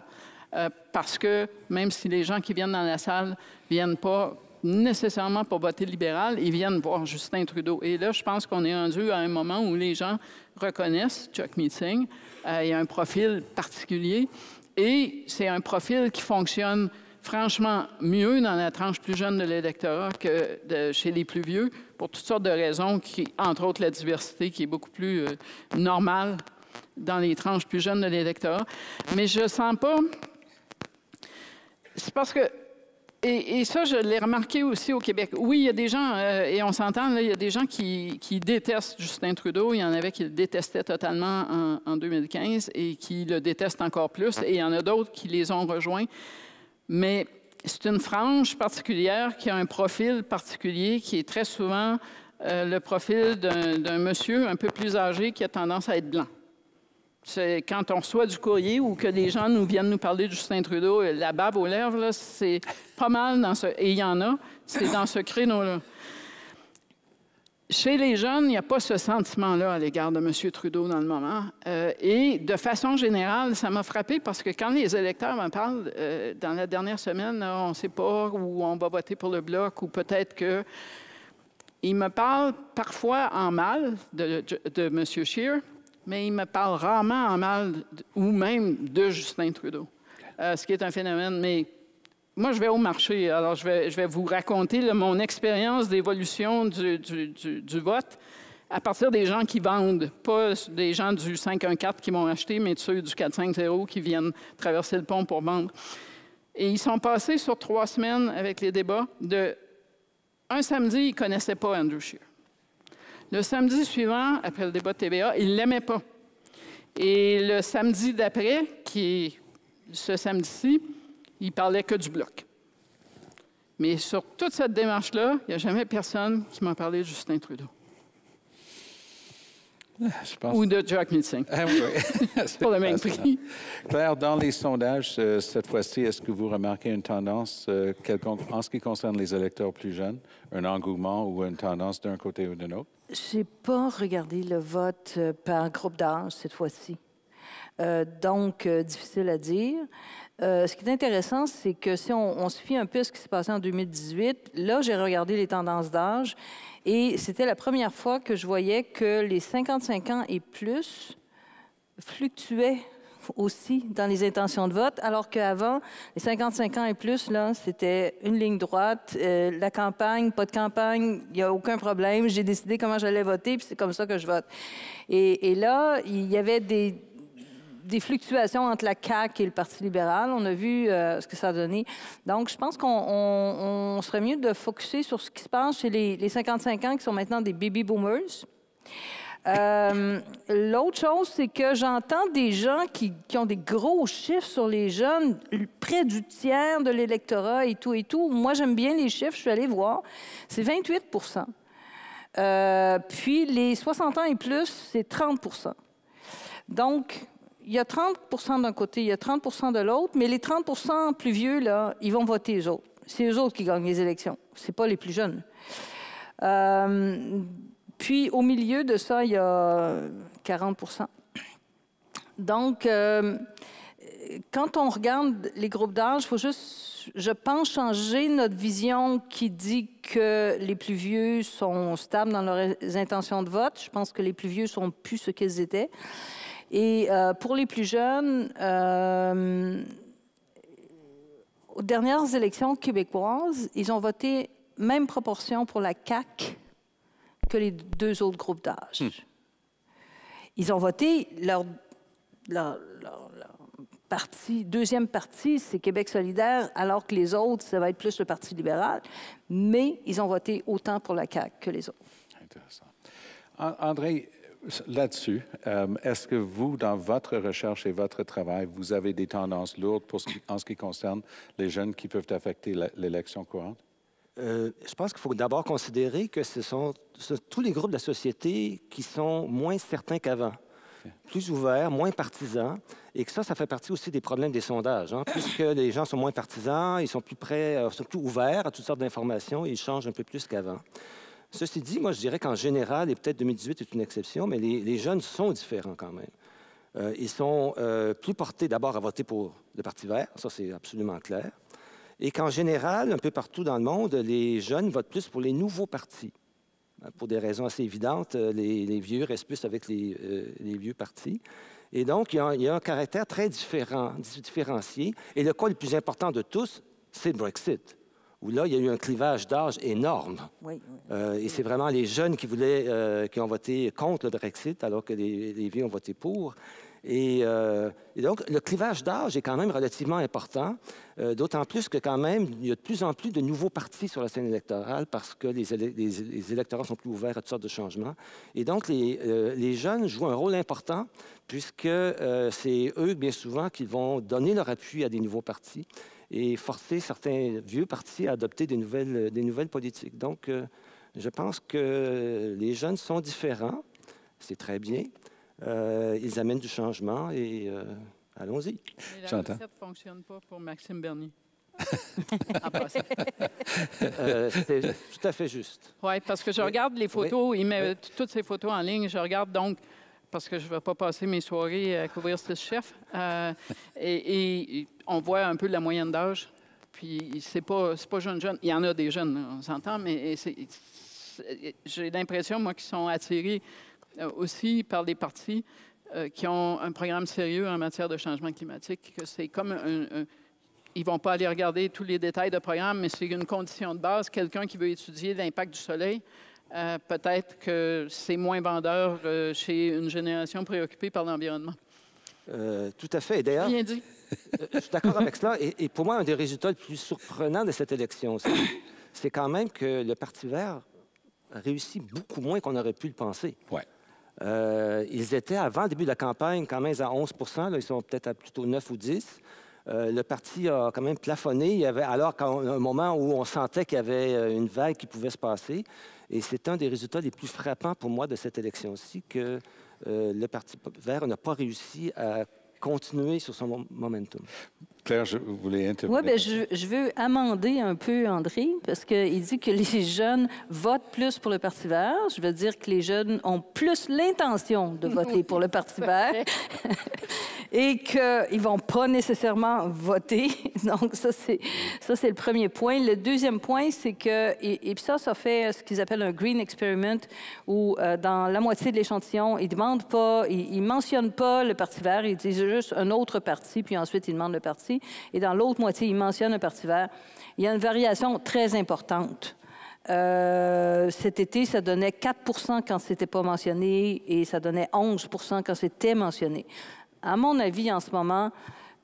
Parce que même si les gens qui viennent dans la salle ne viennent pas nécessairement pour voter libéral, ils viennent voir Justin Trudeau. Et là, je pense qu'on est rendu à un moment où les gens reconnaissent Jagmeet Singh. Il y a un profil particulier et c'est un profil qui fonctionne franchement mieux dans la tranche plus jeune de l'électorat que chez les plus vieux, pour toutes sortes de raisons, entre autres la diversité qui est beaucoup plus normale dans les tranches plus jeunes de l'électorat. Mais je ne sens pas... C'est parce que... Et ça, je l'ai remarqué aussi au Québec. Oui, il y a des gens, et on s'entend, il y a des gens qui détestent Justin Trudeau. Il y en avait qui le détestaient totalement en 2015 et qui le détestent encore plus. Et il y en a d'autres qui les ont rejoints. Mais c'est une frange particulière qui a un profil particulier qui est très souvent le profil d'un monsieur un peu plus âgé qui a tendance à être blanc. C'est quand on reçoit du courrier ou que des gens viennent nous parler de Justin Trudeau, la bave aux lèvres, c'est pas mal dans ce... Et il y en a, c'est dans ce créneau-là. Chez les jeunes, il n'y a pas ce sentiment-là à l'égard de M. Trudeau dans le moment. Et de façon générale, ça m'a frappé parce que quand les électeurs m'en parlent, dans la dernière semaine, là, on ne sait pas où on va voter pour le Bloc ou peut-être que... Ils me parlent parfois en mal de M. Scheer, mais il me parle rarement en mal ou même de Justin Trudeau, ce qui est un phénomène. Mais moi, je vais au marché, alors je vais vous raconter mon expérience d'évolution du vote à partir des gens qui vendent, pas des gens du 514 qui vont acheter, mais de ceux du 450 qui viennent traverser le pont pour vendre. Et ils sont passés sur 3 semaines avec les débats. Un samedi, ils ne connaissaient pas Andrew Scheer. Le samedi suivant, après le débat de TVA, ils ne l'aimaient pas. Et le samedi d'après, qui est ce samedi-ci, ils ne parlaient que du Bloc. Mais sur toute cette démarche-là, il n'y a jamais personne qui m'a parlé de Justin Trudeau. Je pense... Ou de Jagmeet Singh. Ah, oui. Pour le même prix. Claire, dans les sondages, cette fois-ci, est-ce que vous remarquez une tendance quelconque en ce qui concerne les électeurs plus jeunes, un engouement ou une tendance d'un côté ou d'un autre? Je n'ai pas regardé le vote par groupe d'âge cette fois-ci. Donc, difficile à dire. Ce qui est intéressant, c'est que si on se fie un peu à ce qui s'est passé en 2018, là, j'ai regardé les tendances d'âge et c'était la première fois que je voyais que les 55 ans et plus fluctuaient aussi dans les intentions de vote, alors qu'avant, les 55 ans et plus, là, c'était une ligne droite, la campagne, pas de campagne, il n'y a aucun problème, j'ai décidé comment j'allais voter, puis c'est comme ça que je vote. Et là, il y avait des fluctuations entre la CAQ et le Parti libéral. On a vu ce que ça a donné. Donc, je pense qu'on serait mieux de focusser sur ce qui se passe chez les 55 ans qui sont maintenant des baby boomers. L'autre chose, c'est que j'entends des gens qui ont des gros chiffres sur les jeunes, près du tiers de l'électorat et tout et tout. Moi, j'aime bien les chiffres, je suis allée voir. C'est 28 puis les 60 ans et plus, c'est 30 Donc, il y a 30 d'un côté, il y a 30 de l'autre, mais les 30 plus vieux, là, ils vont voter eux autres. C'est eux autres qui gagnent les élections, c'est pas les plus jeunes. Puis, au milieu de ça, il y a 40 Donc, quand on regarde les groupes d'âge, il faut juste, je pense, changer notre vision qui dit que les plus vieux sont stables dans leurs intentions de vote. Je pense que les plus vieux sont plus ce qu'ils étaient. Et pour les plus jeunes, aux dernières élections québécoises, ils ont voté même proportion pour la CAQ que les deux autres groupes d'âge. Ils ont voté leur parti, deuxième parti, c'est Québec solidaire, alors que les autres, ça va être plus le Parti libéral. Mais ils ont voté autant pour la CAQ que les autres. Intéressant. André, là-dessus, est-ce que vous, dans votre recherche et votre travail, vous avez des tendances lourdes en ce qui concerne les jeunes qui peuvent affecter l'élection courante? Je pense qu'il faut d'abord considérer que ce sont tous les groupes de la société qui sont moins certains qu'avant, plus ouverts, moins partisans, et que ça fait partie aussi des problèmes des sondages. Puisque les gens sont moins partisans, ils sont plus prêts, sont plus ouverts à toutes sortes d'informations, et ils changent un peu plus qu'avant. Ceci dit, moi, je dirais qu'en général, et peut-être 2018 est une exception, mais les jeunes sont différents quand même. Ils sont plus portés d'abord à voter pour le Parti vert, ça c'est absolument clair. Et qu'en général, un peu partout dans le monde, les jeunes votent plus pour les nouveaux partis. Pour des raisons assez évidentes, les vieux restent plus avec les vieux partis. Et donc, il y a un caractère très différencié. Et le cas le plus important de tous, c'est le Brexit, où là, il y a eu un clivage d'âge énorme. Oui. Et c'est vraiment les jeunes qui ont voté contre le Brexit, alors que les vieux ont voté pour. Et donc, le clivage d'âge est quand même relativement important, d'autant plus que quand même, il y a de plus en plus de nouveaux partis sur la scène électorale parce que les électorats sont plus ouverts à toutes sortes de changements. Et donc, les jeunes jouent un rôle important puisque c'est eux, bien souvent, qui vont donner leur appui à des nouveaux partis et forcer certains vieux partis à adopter des nouvelles politiques. Donc, je pense que les jeunes sont différents, c'est très bien. Ils amènent du changement et allons-y. Mais la recette ne fonctionne pas pour Maxime Bernier. En passant. C'est tout à fait juste. Oui, parce que je regarde les photos, il met toutes ces photos en ligne. Je regarde donc, parce que je ne vais pas passer mes soirées à couvrir ce chef, et on voit un peu la moyenne d'âge. Puis c'est pas jeune. Il y en a des jeunes, on s'entend, mais j'ai l'impression, moi, qu'ils sont attirés aussi par des partis qui ont un programme sérieux en matière de changement climatique, que c'est comme ils ne vont pas aller regarder tous les détails de programme, mais c'est une condition de base. Quelqu'un qui veut étudier l'impact du soleil, peut-être que c'est moins vendeur chez une génération préoccupée par l'environnement. Tout à fait. D'ailleurs, bien dit. Je suis d'accord avec cela. Et pour moi, un des résultats les plus surprenants de cette élection, c'est quand même que le Parti vert a réussi beaucoup moins qu'on aurait pu le penser. Ouais. Ils étaient, avant le début de la campagne, quand même à 11 %. Là, ils sont peut-être à plutôt 9 ou 10. Le parti a quand même plafonné. Il y avait, alors qu'à un moment où on sentait qu'il y avait une vague qui pouvait se passer. Et c'est un des résultats les plus frappants pour moi de cette élection-ci, que le Parti vert n'a pas réussi à continuer sur son momentum. Claire, je voulais intervenir. Oui, bien, je veux amender un peu André, parce qu'il dit que les jeunes votent plus pour le Parti vert. Je veux dire que les jeunes ont plus l'intention de voter pour le Parti vert et qu'ils ne vont pas nécessairement voter. Donc, ça, c'est le premier point. Le deuxième point, c'est que, et puis ça fait ce qu'ils appellent un green experiment, où dans la moitié de l'échantillon, ils ne mentionnent pas le Parti vert, ils disent juste un autre parti, puis ensuite, ils demandent le parti. Et dans l'autre moitié, il mentionne un Parti vert. Il y a une variation très importante. Cet été, ça donnait 4 % quand ce n'était pas mentionné et ça donnait 11 % quand c'était mentionné. À mon avis, en ce moment,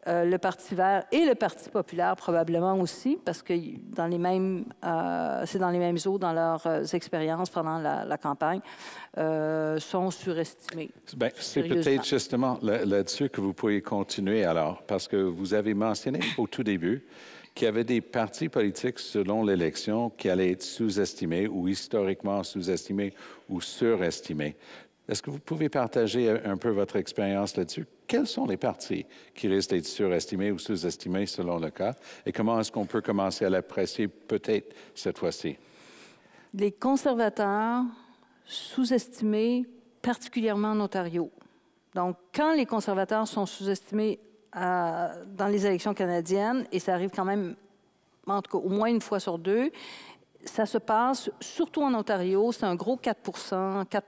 le Parti vert et le Parti populaire probablement aussi, parce que c'est dans les mêmes eaux dans leurs expériences pendant la campagne, sont surestimés. Bien, c'est peut-être justement là-dessus que vous pourriez continuer alors, parce que vous avez mentionné au tout début qu'il y avait des partis politiques selon l'élection qui allaient être sous-estimés ou historiquement sous-estimés ou surestimés. Est-ce que vous pouvez partager un peu votre expérience là-dessus? Quels sont les partis qui risquent d'être surestimés ou sous-estimés selon le cas? Et comment est-ce qu'on peut commencer à l'apprécier peut-être cette fois-ci? Les conservateurs sous-estimés, particulièrement en Ontario. Donc, quand les conservateurs sont sous-estimés dans les élections canadiennes, et ça arrive quand même, en tout cas, au moins une fois sur deux, ça se passe surtout en Ontario. C'est un gros 4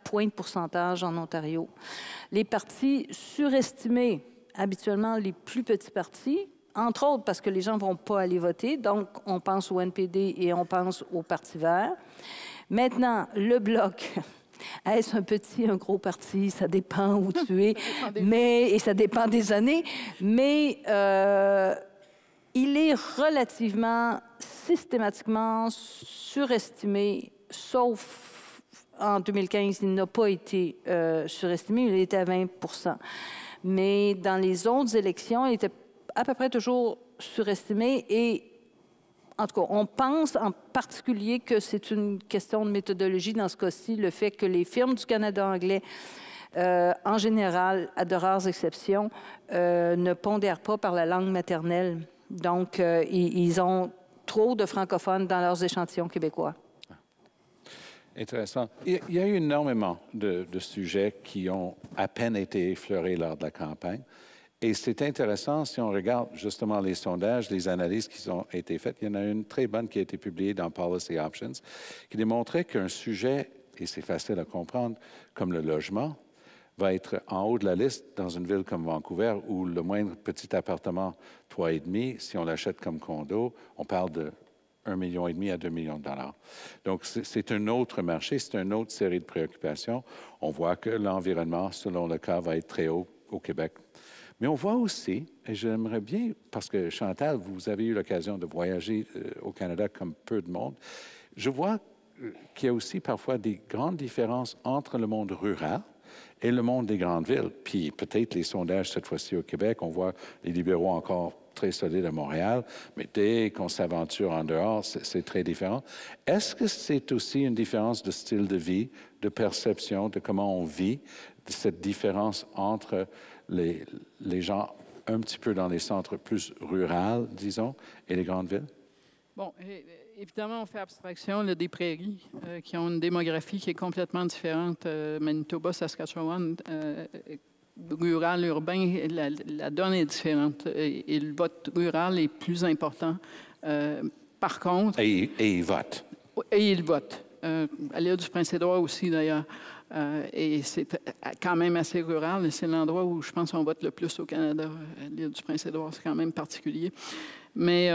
points de pourcentage en Ontario. Les partis surestimés, habituellement les plus petits partis, entre autres parce que les gens ne vont pas aller voter. Donc, on pense au NPD et on pense au Parti vert. Maintenant, le Bloc, est-ce un petit, un gros parti? Ça dépend où tu es, et ça dépend des années. Mais il est relativement systématiquement surestimé, sauf en 2015, il n'a pas été surestimé, il était à 20 %. Mais dans les autres élections, il était à peu près toujours surestimé et en tout cas, on pense en particulier que c'est une question de méthodologie dans ce cas-ci, le fait que les firmes du Canada anglais, en général, à de rares exceptions, ne pondèrent pas par la langue maternelle. Donc, ils ont trop de francophones dans leurs échantillons québécois. Intéressant. Il y a eu énormément de sujets qui ont à peine été effleurés lors de la campagne. Et c'est intéressant, si on regarde justement les sondages, les analyses qui ont été faites, il y en a une très bonne qui a été publiée dans Policy Options, qui démontrait qu'un sujet, et c'est facile à comprendre, comme le logement, va être en haut de la liste dans une ville comme Vancouver, où le moindre petit appartement 3,5, si on l'achète comme condo, on parle de 1,5 million à 2 millions de dollars. Donc, c'est un autre marché, c'est une autre série de préoccupations. On voit que l'environnement, selon le cas, va être très haut au Québec. Mais on voit aussi, et j'aimerais bien, parce que Chantal, vous avez eu l'occasion de voyager au Canada comme peu de monde, je vois qu'il y a aussi parfois des grandes différences entre le monde rural et le monde des grandes villes. Puis peut-être les sondages cette fois-ci au Québec, on voit les libéraux encore très solides à Montréal, mais dès qu'on s'aventure en dehors, c'est très différent. Est-ce que c'est aussi une différence de style de vie, de perception, de comment on vit, de cette différence entre les gens un petit peu dans les centres plus ruraux, disons, et les grandes villes? Bon, évidemment, on fait abstraction là, des prairies qui ont une démographie qui est complètement différente. Manitoba, Saskatchewan, rural, urbain, la donne est différente. Et le vote rural est plus important. Par contre... Et ils votent. Et ils votent. À l'île du Prince-Édouard aussi, d'ailleurs. Et c'est quand même assez rural. C'est l'endroit où je pense qu'on vote le plus au Canada. L'île du Prince-Édouard, c'est quand même particulier. Mais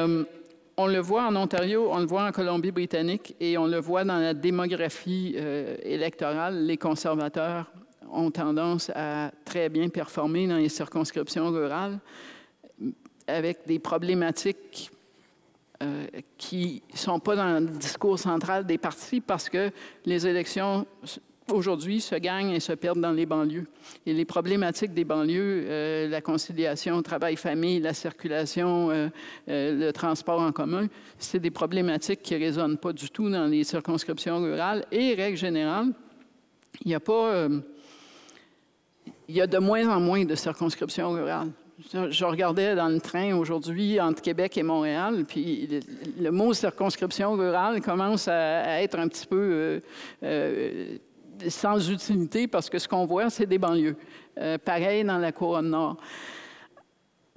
on le voit en Ontario, on le voit en Colombie-Britannique et on le voit dans la démographie électorale. Les conservateurs ont tendance à très bien performer dans les circonscriptions rurales avec des problématiques qui ne sont pas dans le discours central des partis parce que les élections aujourd'hui se gagnent et se perdent dans les banlieues. Et les problématiques des banlieues, la conciliation travail-famille, la circulation, le transport en commun, c'est des problématiques qui ne résonnent pas du tout dans les circonscriptions rurales. Et, règle générale, il y a de moins en moins de circonscriptions rurales. Je regardais dans le train aujourd'hui entre Québec et Montréal, puis le mot circonscription rurale commence à être un petit peu sans utilité parce que ce qu'on voit, c'est des banlieues. Pareil dans la Couronne Nord.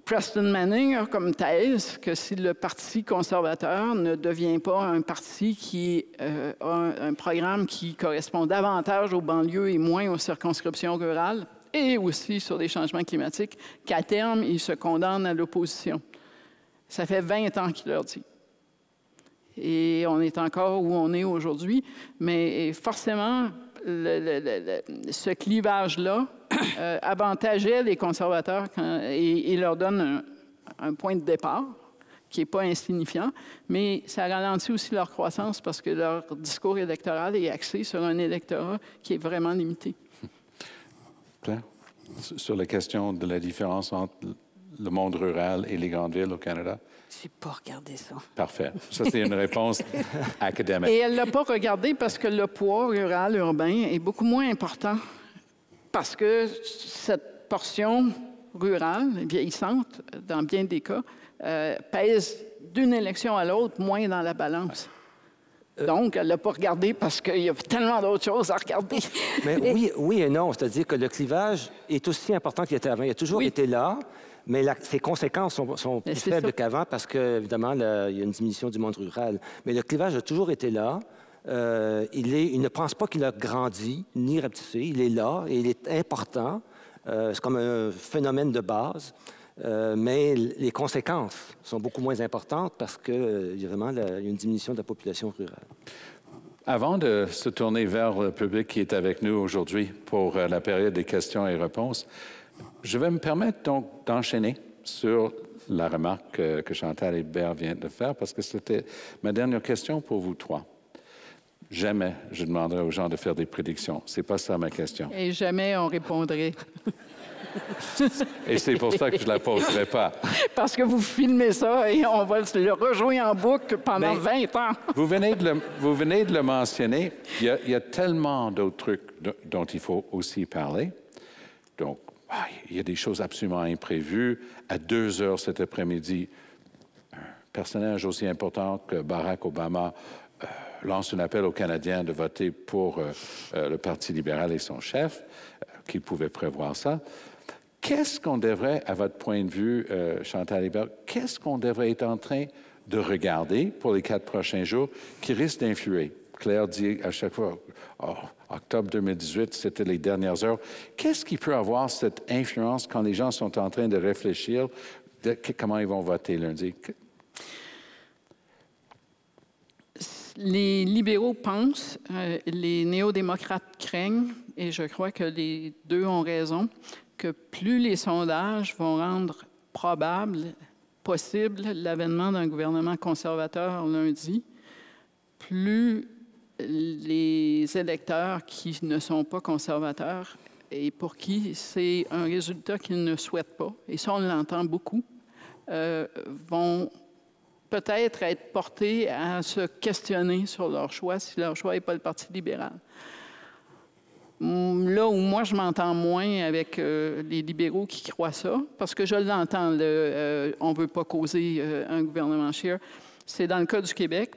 Preston Manning a comme thèse que si le Parti conservateur ne devient pas un parti qui a un programme qui correspond davantage aux banlieues et moins aux circonscriptions rurales, et aussi sur les changements climatiques, qu'à terme, il se condamne à l'opposition. Ça fait 20 ans qu'il leur dit. Et on est encore où on est aujourd'hui, mais forcément, ce clivage-là avantageait les conservateurs et leur donne un point de départ qui n'est pas insignifiant, mais ça ralentit aussi leur croissance parce que leur discours électoral est axé sur un électorat qui est vraiment limité. Claire? Sur la question de la différence entre le monde rural et les grandes villes au Canada? Je n'ai pas regardé ça. Parfait. Ça, c'est une réponse académique. Et elle ne l'a pas regardé parce que le poids rural-urbain est beaucoup moins important parce que cette portion rurale, vieillissante, dans bien des cas, pèse d'une élection à l'autre moins dans la balance. Donc, elle ne l'a pas regardé parce qu'il y a tellement d'autres choses à regarder. Mais oui et non. C'est-à-dire que le clivage est aussi important qu'il était avant. Il a toujours été là, mais ses conséquences sont plus faibles qu'avant parce qu'évidemment, il y a une diminution du monde rural. Mais le clivage a toujours été là. Il ne pense pas qu'il a grandi ni rapetissé. Il est là et il est important. C'est comme un phénomène de base. Mais les conséquences sont beaucoup moins importantes parce qu'il y a vraiment une diminution de la population rurale. Avant de se tourner vers le public qui est avec nous aujourd'hui pour la période des questions et réponses, je vais me permettre donc d'enchaîner sur la remarque que Chantal Hébert vient de faire parce que c'était ma dernière question pour vous trois. Jamais je demanderai aux gens de faire des prédictions. C'est pas ça ma question. Et jamais on répondrait. Et c'est pour ça que je ne la poserai pas. Parce que vous filmez ça et on va le rejouer en boucle pendant 20 ans. Vous venez de le mentionner. Il y a tellement d'autres trucs dont il faut aussi parler. Donc, il y a des choses absolument imprévues. À 2 heures cet après-midi, un personnage aussi important que Barack Obama lance un appel aux Canadiens de voter pour le Parti libéral et son chef, qu'il pouvait prévoir ça. Qu'est-ce qu'on devrait, à votre point de vue, Chantal Hébert, qu'est-ce qu'on devrait être en train de regarder pour les 4 prochains jours qui risque d'influer? Claire dit à chaque fois, octobre 2018, c'était les dernières heures. Qu'est-ce qui peut avoir cette influence quand les gens sont en train de réfléchir de comment ils vont voter lundi? Les libéraux pensent, les néo-démocrates craignent, et je crois que les deux ont raison, que plus les sondages vont rendre probable, possible, l'avènement d'un gouvernement conservateur lundi, plus les électeurs qui ne sont pas conservateurs et pour qui c'est un résultat qu'ils ne souhaitent pas, et ça on l'entend beaucoup, vont peut-être être portés à se questionner sur leur choix si leur choix n'est pas le Parti libéral. Là où moi, je m'entends moins avec les libéraux qui croient ça, parce que je l'entends, on ne veut pas causer un gouvernement Scheer, c'est dans le cas du Québec,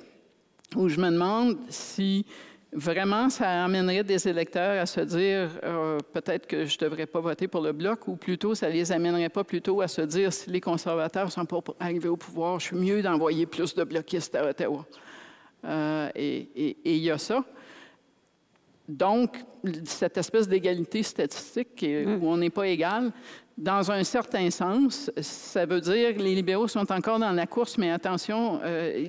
où je me demande si vraiment ça amènerait des électeurs à se dire peut-être que je ne devrais pas voter pour le Bloc, ou plutôt ça les amènerait pas plutôt à se dire si les conservateurs ne sont pas arrivés au pouvoir, je suis mieux d'envoyer plus de bloquistes à Ottawa. Et il y a ça. Donc, cette espèce d'égalité statistique où on n'est pas égal, dans un certain sens, ça veut dire que les libéraux sont encore dans la course, mais attention,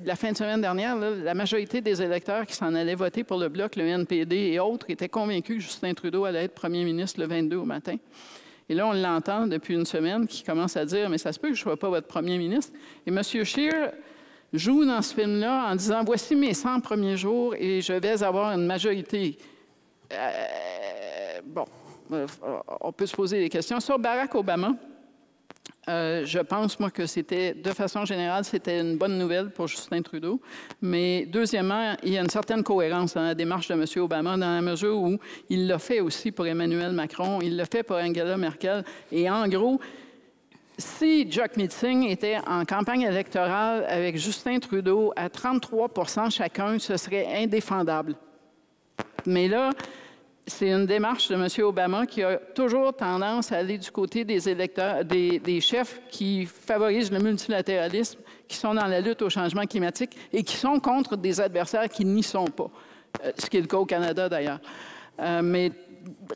la fin de semaine dernière, là, la majorité des électeurs qui s'en allaient voter pour le Bloc, le NPD et autres, étaient convaincus que Justin Trudeau allait être premier ministre le 22 au matin. Et là, on l'entend depuis une semaine qui commence à dire « Mais ça se peut que je ne sois pas votre premier ministre. » Et M. Scheer joue dans ce film-là en disant « Voici mes 100 premiers jours et je vais avoir une majorité. » Bon, on peut se poser des questions. Sur Barack Obama, je pense, moi, que c'était, de façon générale, c'était une bonne nouvelle pour Justin Trudeau. Mais deuxièmement, il y a une certaine cohérence dans la démarche de M. Obama, dans la mesure où il l'a fait aussi pour Emmanuel Macron, il l'a fait pour Angela Merkel. Et en gros, si Jack Meeting était en campagne électorale avec Justin Trudeau à 33 % chacun, ce serait indéfendable. Mais là, c'est une démarche de M. Obama qui a toujours tendance à aller du côté des électeurs, des chefs qui favorisent le multilatéralisme, qui sont dans la lutte au changement climatique et qui sont contre des adversaires qui n'y sont pas, ce qui est le cas au Canada d'ailleurs. Mais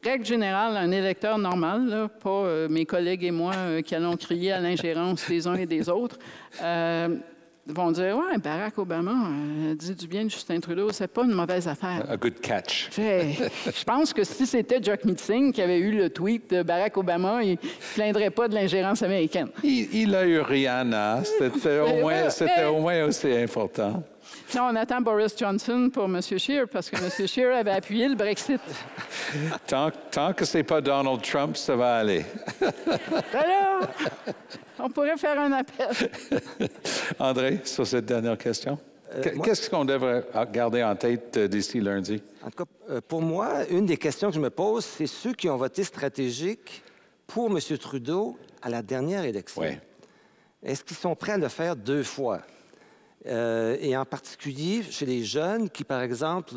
règle générale, un électeur normal, là, pas mes collègues et moi qui allons crier à l'ingérence des uns et des autres, vont dire « Ouais, Barack Obama dit du bien de Justin Trudeau, c'est pas une mauvaise affaire. » A good catch. Je pense que si c'était Jagmeet Singh qui avait eu le tweet de Barack Obama, il ne plaindrait pas de l'ingérence américaine. Il a eu Rihanna. C'était au moins aussi important. Non, on attend Boris Johnson pour M. Scheer, parce que M. Scheer avait appuyé le Brexit. Tant que c'est pas Donald Trump, ça va aller. Alors, on pourrait faire un appel. André, sur cette dernière question, qu'est-ce qu'on devrait garder en tête d'ici lundi? En tout cas, pour moi, une des questions que je me pose, c'est ceux qui ont voté stratégique pour M. Trudeau à la dernière élection. Oui. Est-ce qu'ils sont prêts à le faire 2 fois? Et en particulier chez les jeunes qui, par exemple,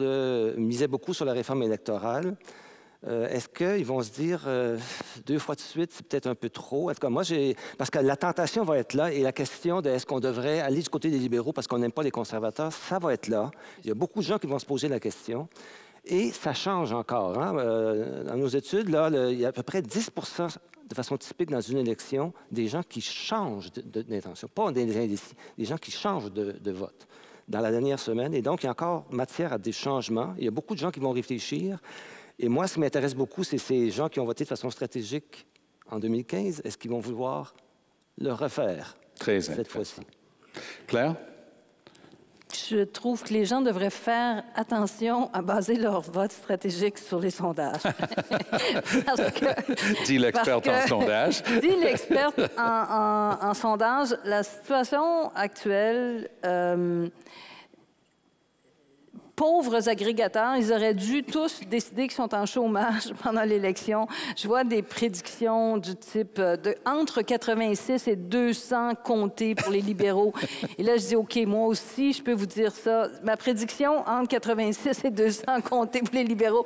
misaient beaucoup sur la réforme électorale, est-ce qu'ils vont se dire 2 fois de suite, c'est peut-être un peu trop? En tout cas, moi, parce que la tentation va être là et la question de est-ce qu'on devrait aller du côté des libéraux parce qu'on n'aime pas les conservateurs, ça va être là. Il y a beaucoup de gens qui vont se poser la question. Et ça change encore. Hein? Dans nos études, là, il y a à peu près 10 de façon typique dans une élection, des gens qui changent d'intention, pas des indécis, des gens qui changent de vote dans la dernière semaine. Et donc, il y a encore matière à des changements. Il y a beaucoup de gens qui vont réfléchir. Et moi, ce qui m'intéresse beaucoup, c'est ces gens qui ont voté de façon stratégique en 2015. Est-ce qu'ils vont vouloir le refaire cette fois-ci? Claire? Je trouve que les gens devraient faire attention à baser leur vote stratégique sur les sondages. Dit l'experte en sondage. Dit l'experte en sondage. La situation actuelle, pauvres agrégateurs, ils auraient dû tous décider qu'ils sont en chômage pendant l'élection. Je vois des prédictions du type de entre 86 et 200 comtés pour les libéraux. Et là, je dis, OK, moi aussi, je peux vous dire ça. Ma prédiction, entre 86 et 200 comtés pour les libéraux.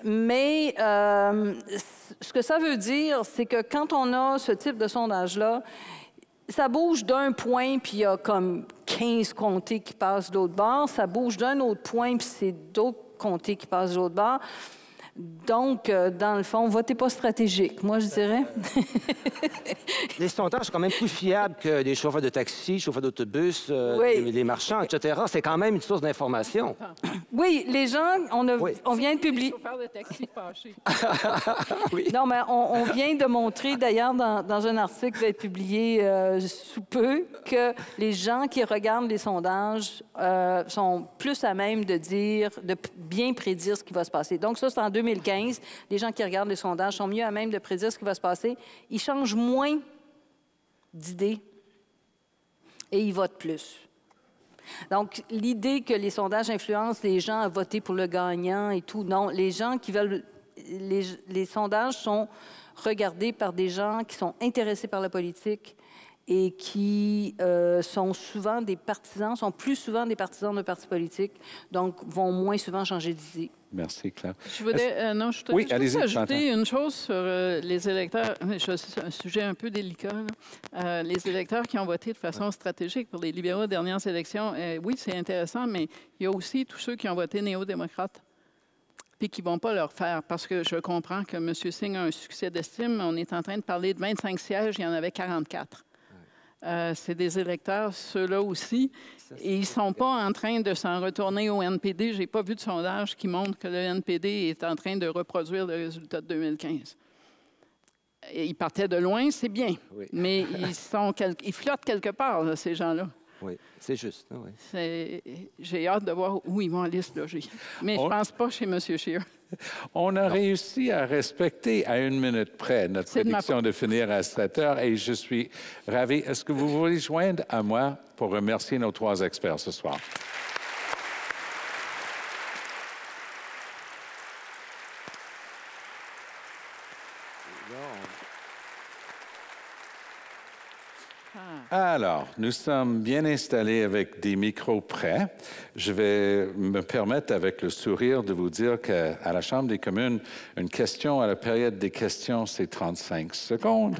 Mais ce que ça veut dire, c'est que quand on a ce type de sondage-là, ça bouge d'un point, puis il y a comme 15 comtés qui passent de l'autre bord. Ça bouge d'un autre point, puis c'est d'autres comtés qui passent de l'autre bord. Donc, dans le fond, votez pas stratégique, moi, je dirais. Les sondages sont quand même plus fiables que les chauffeurs de taxi, chauffeurs d'autobus, Oui. les marchands, etc. C'est quand même une source d'information. Oui, les gens, on vient de publier... Chauffeur de taxi fâché. Oui. Non, mais on vient de montrer, d'ailleurs, dans un article qui va être publié sous peu, que les gens qui regardent les sondages sont plus à même de bien prédire ce qui va se passer. Donc, ça, c'est en 2015. Les gens qui regardent les sondages sont mieux à même de prédire ce qui va se passer. Ils changent moins d'idées et ils votent plus. Donc, l'idée que les sondages influencent les gens à voter pour le gagnant et tout, non. Les gens qui veulent... Les sondages sont regardés par des gens qui sont intéressés par la politique et qui sont souvent des partisans, sont plus souvent des partisans de partis politiques, donc vont moins souvent changer d'idée. Merci, Claire. Je voudrais, Oui, juste ajouter une chose sur les électeurs. C'est un sujet un peu délicat. Là. Les électeurs qui ont voté de façon stratégique pour les libéraux aux dernières élections, oui, c'est intéressant, mais il y a aussi tous ceux qui ont voté néo-démocrates puis qui ne vont pas leur faire, parce que je comprends que M. Singh a un succès d'estime. On est en train de parler de 25 sièges, il y en avait 44. C'est des électeurs, ceux-là aussi. Et ils ne sont pas en train de s'en retourner au NPD. Je n'ai pas vu de sondage qui montre que le NPD est en train de reproduire le résultat de 2015. Et ils partaient de loin, c'est bien. Oui. Mais ils flottent quelque part, là, ces gens-là. Oui, c'est juste. Oui. J'ai hâte de voir où ils vont aller se loger. Mais je ne pense pas chez M. Scheer. On a réussi à respecter à 1 minute près notre prédiction de finir à 7 heures et je suis ravi. Est-ce que vous voulez joindre à moi pour remercier nos 3 experts ce soir? Alors, nous sommes bien installés avec des micros prêts. Je vais me permettre, avec le sourire, de vous dire qu'à la Chambre des communes, une question à la période des questions, c'est 35 secondes.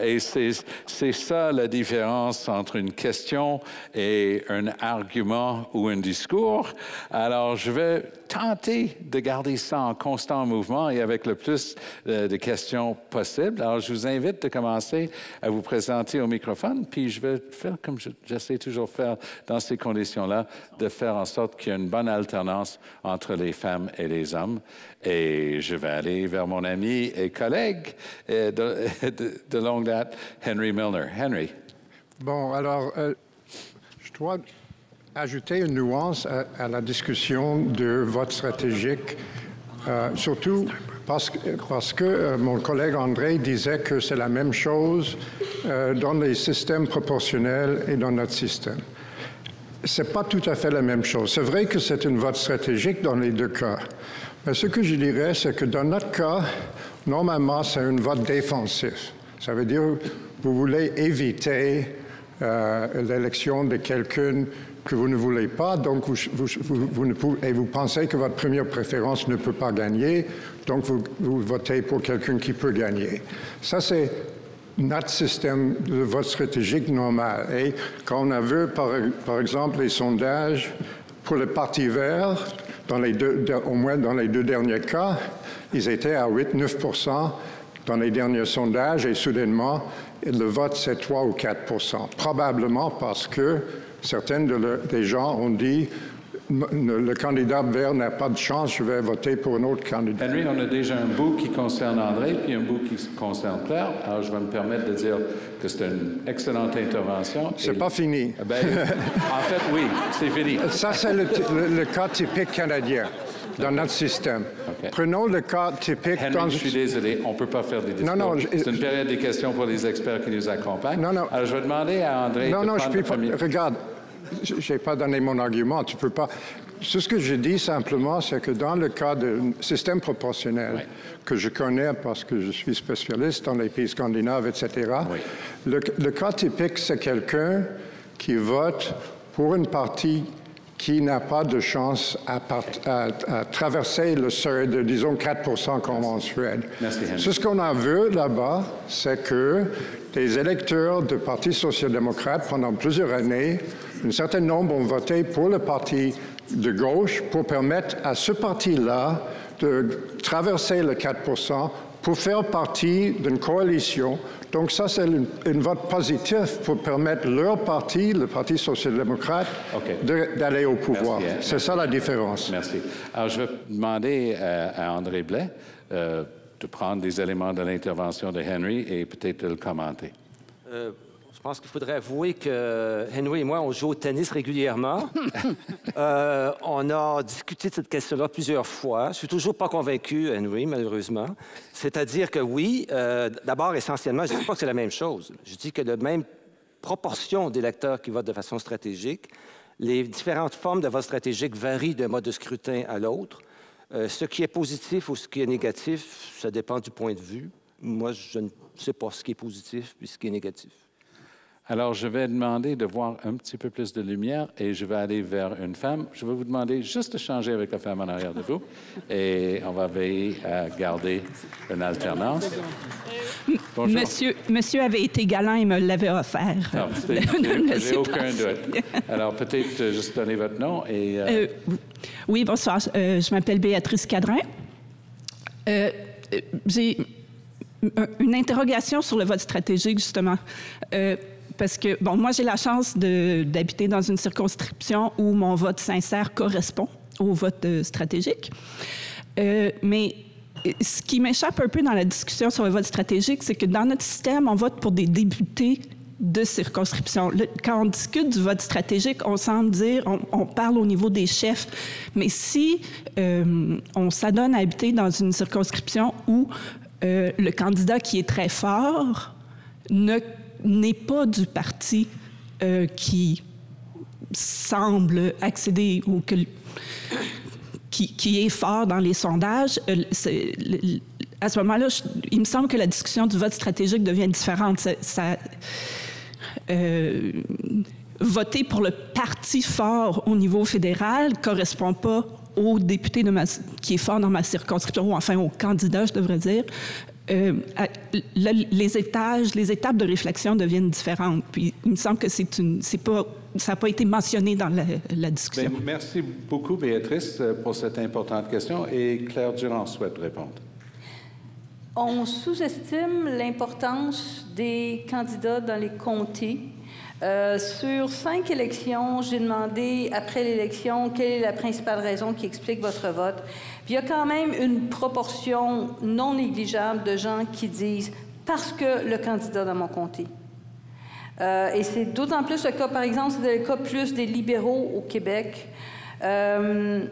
Et c'est ça la différence entre une question et un argument ou un discours. Alors, je vais tenter de garder ça en constant mouvement et avec le plus de questions possible. Alors, je vous invite de commencer à vous présenter au microphone, puis je vais faire comme j'essaie toujours de faire dans ces conditions-là, de faire en sorte qu'il y ait une bonne alternance entre les femmes et les hommes. Et je vais aller vers mon ami et collègue de longue date, Henry Milner. Henry. Bon, alors, je dois ajouter une nuance à la discussion de vote stratégique, surtout parce que mon collègue André disait que c'est la même chose dans les systèmes proportionnels et dans notre système. C'est pas tout à fait la même chose. C'est vrai que c'est une vote stratégique dans les deux cas. Mais ce que je dirais, c'est que dans notre cas, normalement, c'est un vote défensif. Ça veut dire que vous voulez éviter l'élection de quelqu'un que vous ne voulez pas, donc vous pensez que votre première préférence ne peut pas gagner, donc vous votez pour quelqu'un qui peut gagner. Ça, c'est notre système de vote stratégique normal. Et quand on a vu, par exemple, les sondages pour le Parti vert, au moins dans les deux derniers cas, ils étaient à 8-9 % dans les derniers sondages, et soudainement, le vote, c'est 3 ou 4 %. Probablement parce que certains des gens ont dit le candidat vert n'a pas de chance, je vais voter pour un autre candidat. Henry, on a déjà un bout qui concerne André, puis un bout qui concerne Claire. Alors, je vais me permettre de dire que c'est une excellente intervention. C'est pas fini. Ben, en fait, oui, c'est fini. Ça, c'est le cas typique canadien dans notre système. Okay. Prenons le cas typique... Henry, je suis désolé, on ne peut pas faire des discours. Non, c'est une période des questions pour les experts qui nous accompagnent. Non. Alors, je vais demander à André... Non, je peux pas... Regarde, je n'ai pas donné mon argument, tu peux pas... Ce que je dis simplement, c'est que dans le cas d'un système proportionnel, que je connais parce que je suis spécialiste dans les pays scandinaves, etc., le cas typique, c'est quelqu'un qui vote pour une partie qui n'a pas de chance à traverser le seuil de, disons, 4 % comme en Suède. Ce qu'on a vu là-bas, c'est que des électeurs du Parti social-démocrate, pendant plusieurs années, un certain nombre ont voté pour le parti de gauche pour permettre à ce parti-là de traverser le 4 % pour faire partie d'une coalition. Donc ça, c'est un vote positif pour permettre leur parti, le Parti social-démocrate, d'aller au pouvoir. C'est ça la différence. Merci. Alors, je vais demander à André Blais de prendre des éléments de l'intervention de Henry et peut-être de le commenter. Je pense qu'il faudrait avouer que Henry et moi, on joue au tennis régulièrement. On a discuté de cette question-là plusieurs fois. Je suis toujours pas convaincu, Henry, malheureusement. C'est-à-dire que oui, d'abord, essentiellement, je ne dis pas que c'est la même chose. Je dis que la même proportion d'électeurs qui votent de façon stratégique, les différentes formes de vote stratégique varient d'un mode de scrutin à l'autre. Ce qui est positif ou ce qui est négatif, ça dépend du point de vue. Moi, je ne sais pas ce qui est positif puis ce qui est négatif. Alors, je vais demander de voir un petit peu plus de lumière et je vais aller vers une femme. Je vais vous demander juste de changer avec la femme en arrière de vous et on va veiller à garder une alternance. Bonjour. Monsieur avait été galant et me l'avait offert. J'ai aucun doute. Alors, peut-être juste donner votre nom et... Oui, bonsoir. Je m'appelle Béatrice Cadrin. J'ai une interrogation sur le vote stratégique, justement. Parce que, bon, moi, j'ai la chance d'habiter dans une circonscription où mon vote sincère correspond au vote stratégique. Mais ce qui m'échappe un peu dans la discussion sur le vote stratégique, c'est que dans notre système, on vote pour des députés de circonscription. Quand on discute du vote stratégique, on semble dire, on parle au niveau des chefs. Mais si on s'adonne à habiter dans une circonscription où le candidat qui est très fort n'est pas du parti qui semble accéder ou qui est fort dans les sondages, à ce moment-là, il me semble que la discussion du vote stratégique devient différente. Voter pour le parti fort au niveau fédéral ne correspond pas au député qui est fort dans ma circonscription, ou enfin au candidat, je devrais dire. Les étapes de réflexion deviennent différentes. Puis, il me semble que ça n'a pas été mentionné dans la discussion. Bien, merci beaucoup, Béatrice, pour cette importante question. Et Claire Durand souhaite répondre. On sous-estime l'importance des candidats dans les comtés. Sur 5 élections, j'ai demandé, après l'élection, quelle est la principale raison qui explique votre vote. Puis il y a quand même une proportion non négligeable de gens qui disent « parce que le candidat dans mon comté ». Et c'est d'autant plus le cas, par exemple, c'est le cas plus des libéraux au Québec. Le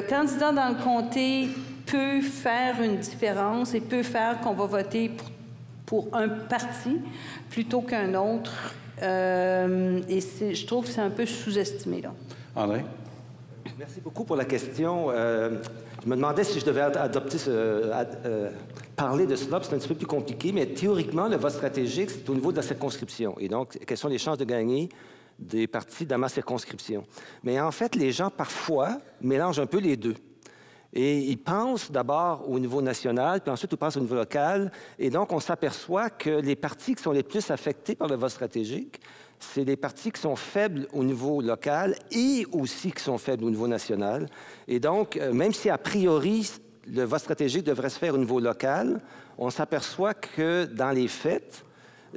candidat dans le comté peut faire une différence et peut faire qu'on va voter pour un parti plutôt qu'un autre. Et je trouve que c'est un peu sous-estimé, là. André? Merci beaucoup pour la question. Je me demandais si je devais parler de cela, c'est un petit peu plus compliqué, mais théoriquement, le vote stratégique, c'est au niveau de la circonscription. Et donc, quelles sont les chances de gagner des partis dans ma circonscription? Mais en fait, les gens, parfois, mélangent un peu les deux. Et ils pensent d'abord au niveau national, puis ensuite ils pensent au niveau local. Et donc, on s'aperçoit que les partis qui sont les plus affectés par le vote stratégique, c'est des partis qui sont faibles au niveau local et aussi qui sont faibles au niveau national. Et donc, même si a priori, le vote stratégique devrait se faire au niveau local, on s'aperçoit que dans les faits,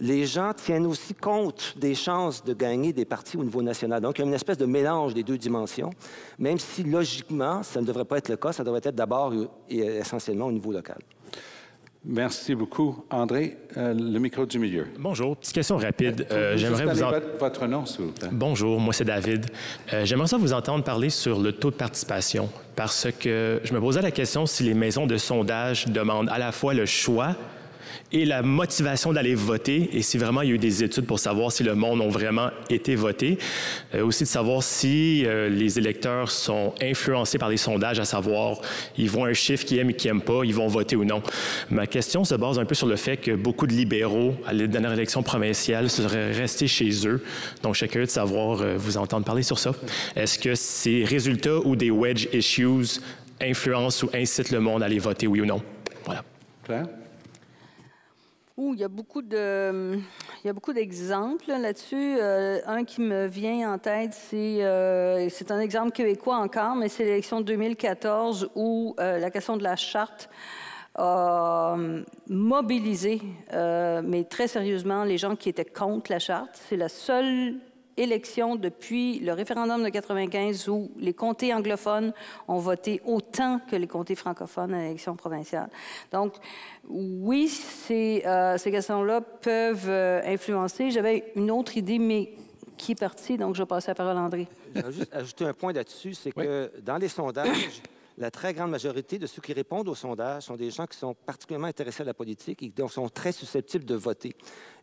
les gens tiennent aussi compte des chances de gagner des partis au niveau national. Donc, il y a une espèce de mélange des deux dimensions, même si, logiquement, ça ne devrait pas être le cas. Ça devrait être d'abord et essentiellement au niveau local. Merci beaucoup. André, le micro du milieu. Bonjour. Petite question rapide. J'aimerais vous votre nom, s'il vous plaît. Bonjour, moi c'est David. J'aimerais ça vous entendre parler sur le taux de participation parce que je me posais la question si les maisons de sondage demandent à la fois le choix et la motivation d'aller voter, et si vraiment il y a eu des études pour savoir si le monde a vraiment été voté. Aussi de savoir si les électeurs sont influencés par les sondages, à savoir, ils voient un chiffre qu'ils aiment et qu'ils n'aiment pas, ils vont voter ou non. Ma question se base un peu sur le fait que beaucoup de libéraux, à la dernière élection provinciale, seraient restés chez eux. Donc, je suis curieux de savoir, vous entendre parler sur ça. Est-ce que ces résultats ou des wedge issues influencent ou incitent le monde à aller voter, oui ou non? Voilà. Claire? Il y a beaucoup d'exemples là-dessus. Un qui me vient en tête, c'est un exemple québécois encore, mais c'est l'élection de 2014 où la question de la charte a mobilisé, mais très sérieusement, les gens qui étaient contre la charte. C'est la seule élection depuis le référendum de 95 où les comtés anglophones ont voté autant que les comtés francophones à l'élection provinciale. Donc, oui, ces questions-là peuvent influencer. J'avais une autre idée, mais qui est partie, donc je vais passer la parole à André. Je vais juste ajouter un point là-dessus, c'est que dans les sondages, la très grande majorité de ceux qui répondent aux sondages sont des gens qui sont particulièrement intéressés à la politique et donc sont très susceptibles de voter.